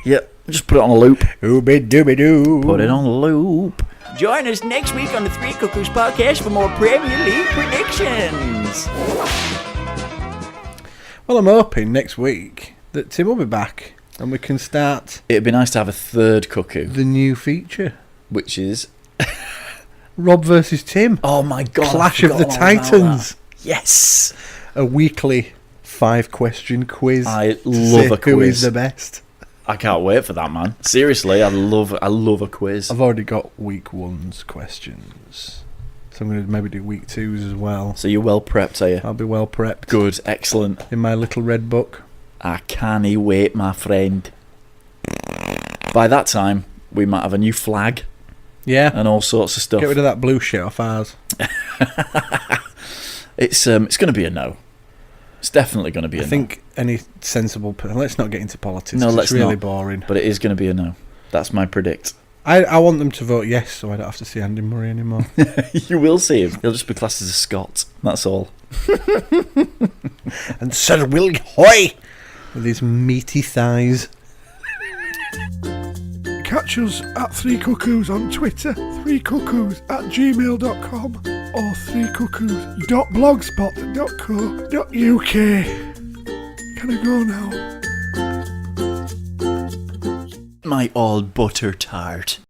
Yep. Just put it on a loop. Ooby dooby doo. Put it on a loop. Join us next week on the Three Cuckoos podcast for more Premier League predictions. Well, I'm hoping next week that Tim will be back and we can start. It'd be nice to have a third cuckoo. The new feature. Which is... Rob versus Tim. Oh my God. Clash of the Titans. Yes. A weekly 5-question quiz. I love a quiz. Who is the best? I can't wait for that, man. Seriously, I love a quiz. I've already got week 1's questions. So I'm going to maybe do week 2's as well. So you're well prepped, are you? I'll be well prepped. Good, excellent. In my little red book. I can't wait, my friend. By that time, we might have a new flag. Yeah. And all sorts of stuff. Get rid of that blue shit off ours. It's going to be a no. It's definitely going to be a no. I think any sensible person... Let's not get into politics. No, let's it's really not. boring. But it is going to be a no. That's my predict. I want them to vote yes, so I don't have to see Andy Murray anymore. You will see him. He'll just be classed as a Scot. That's all. And Sir Will Hoy with his meaty thighs. Catch us at 3 Cuckoos on Twitter, 3cuckoos@gmail.com or 3cuckoos.blogspot.co.uk. Can I go now? My all butter tart.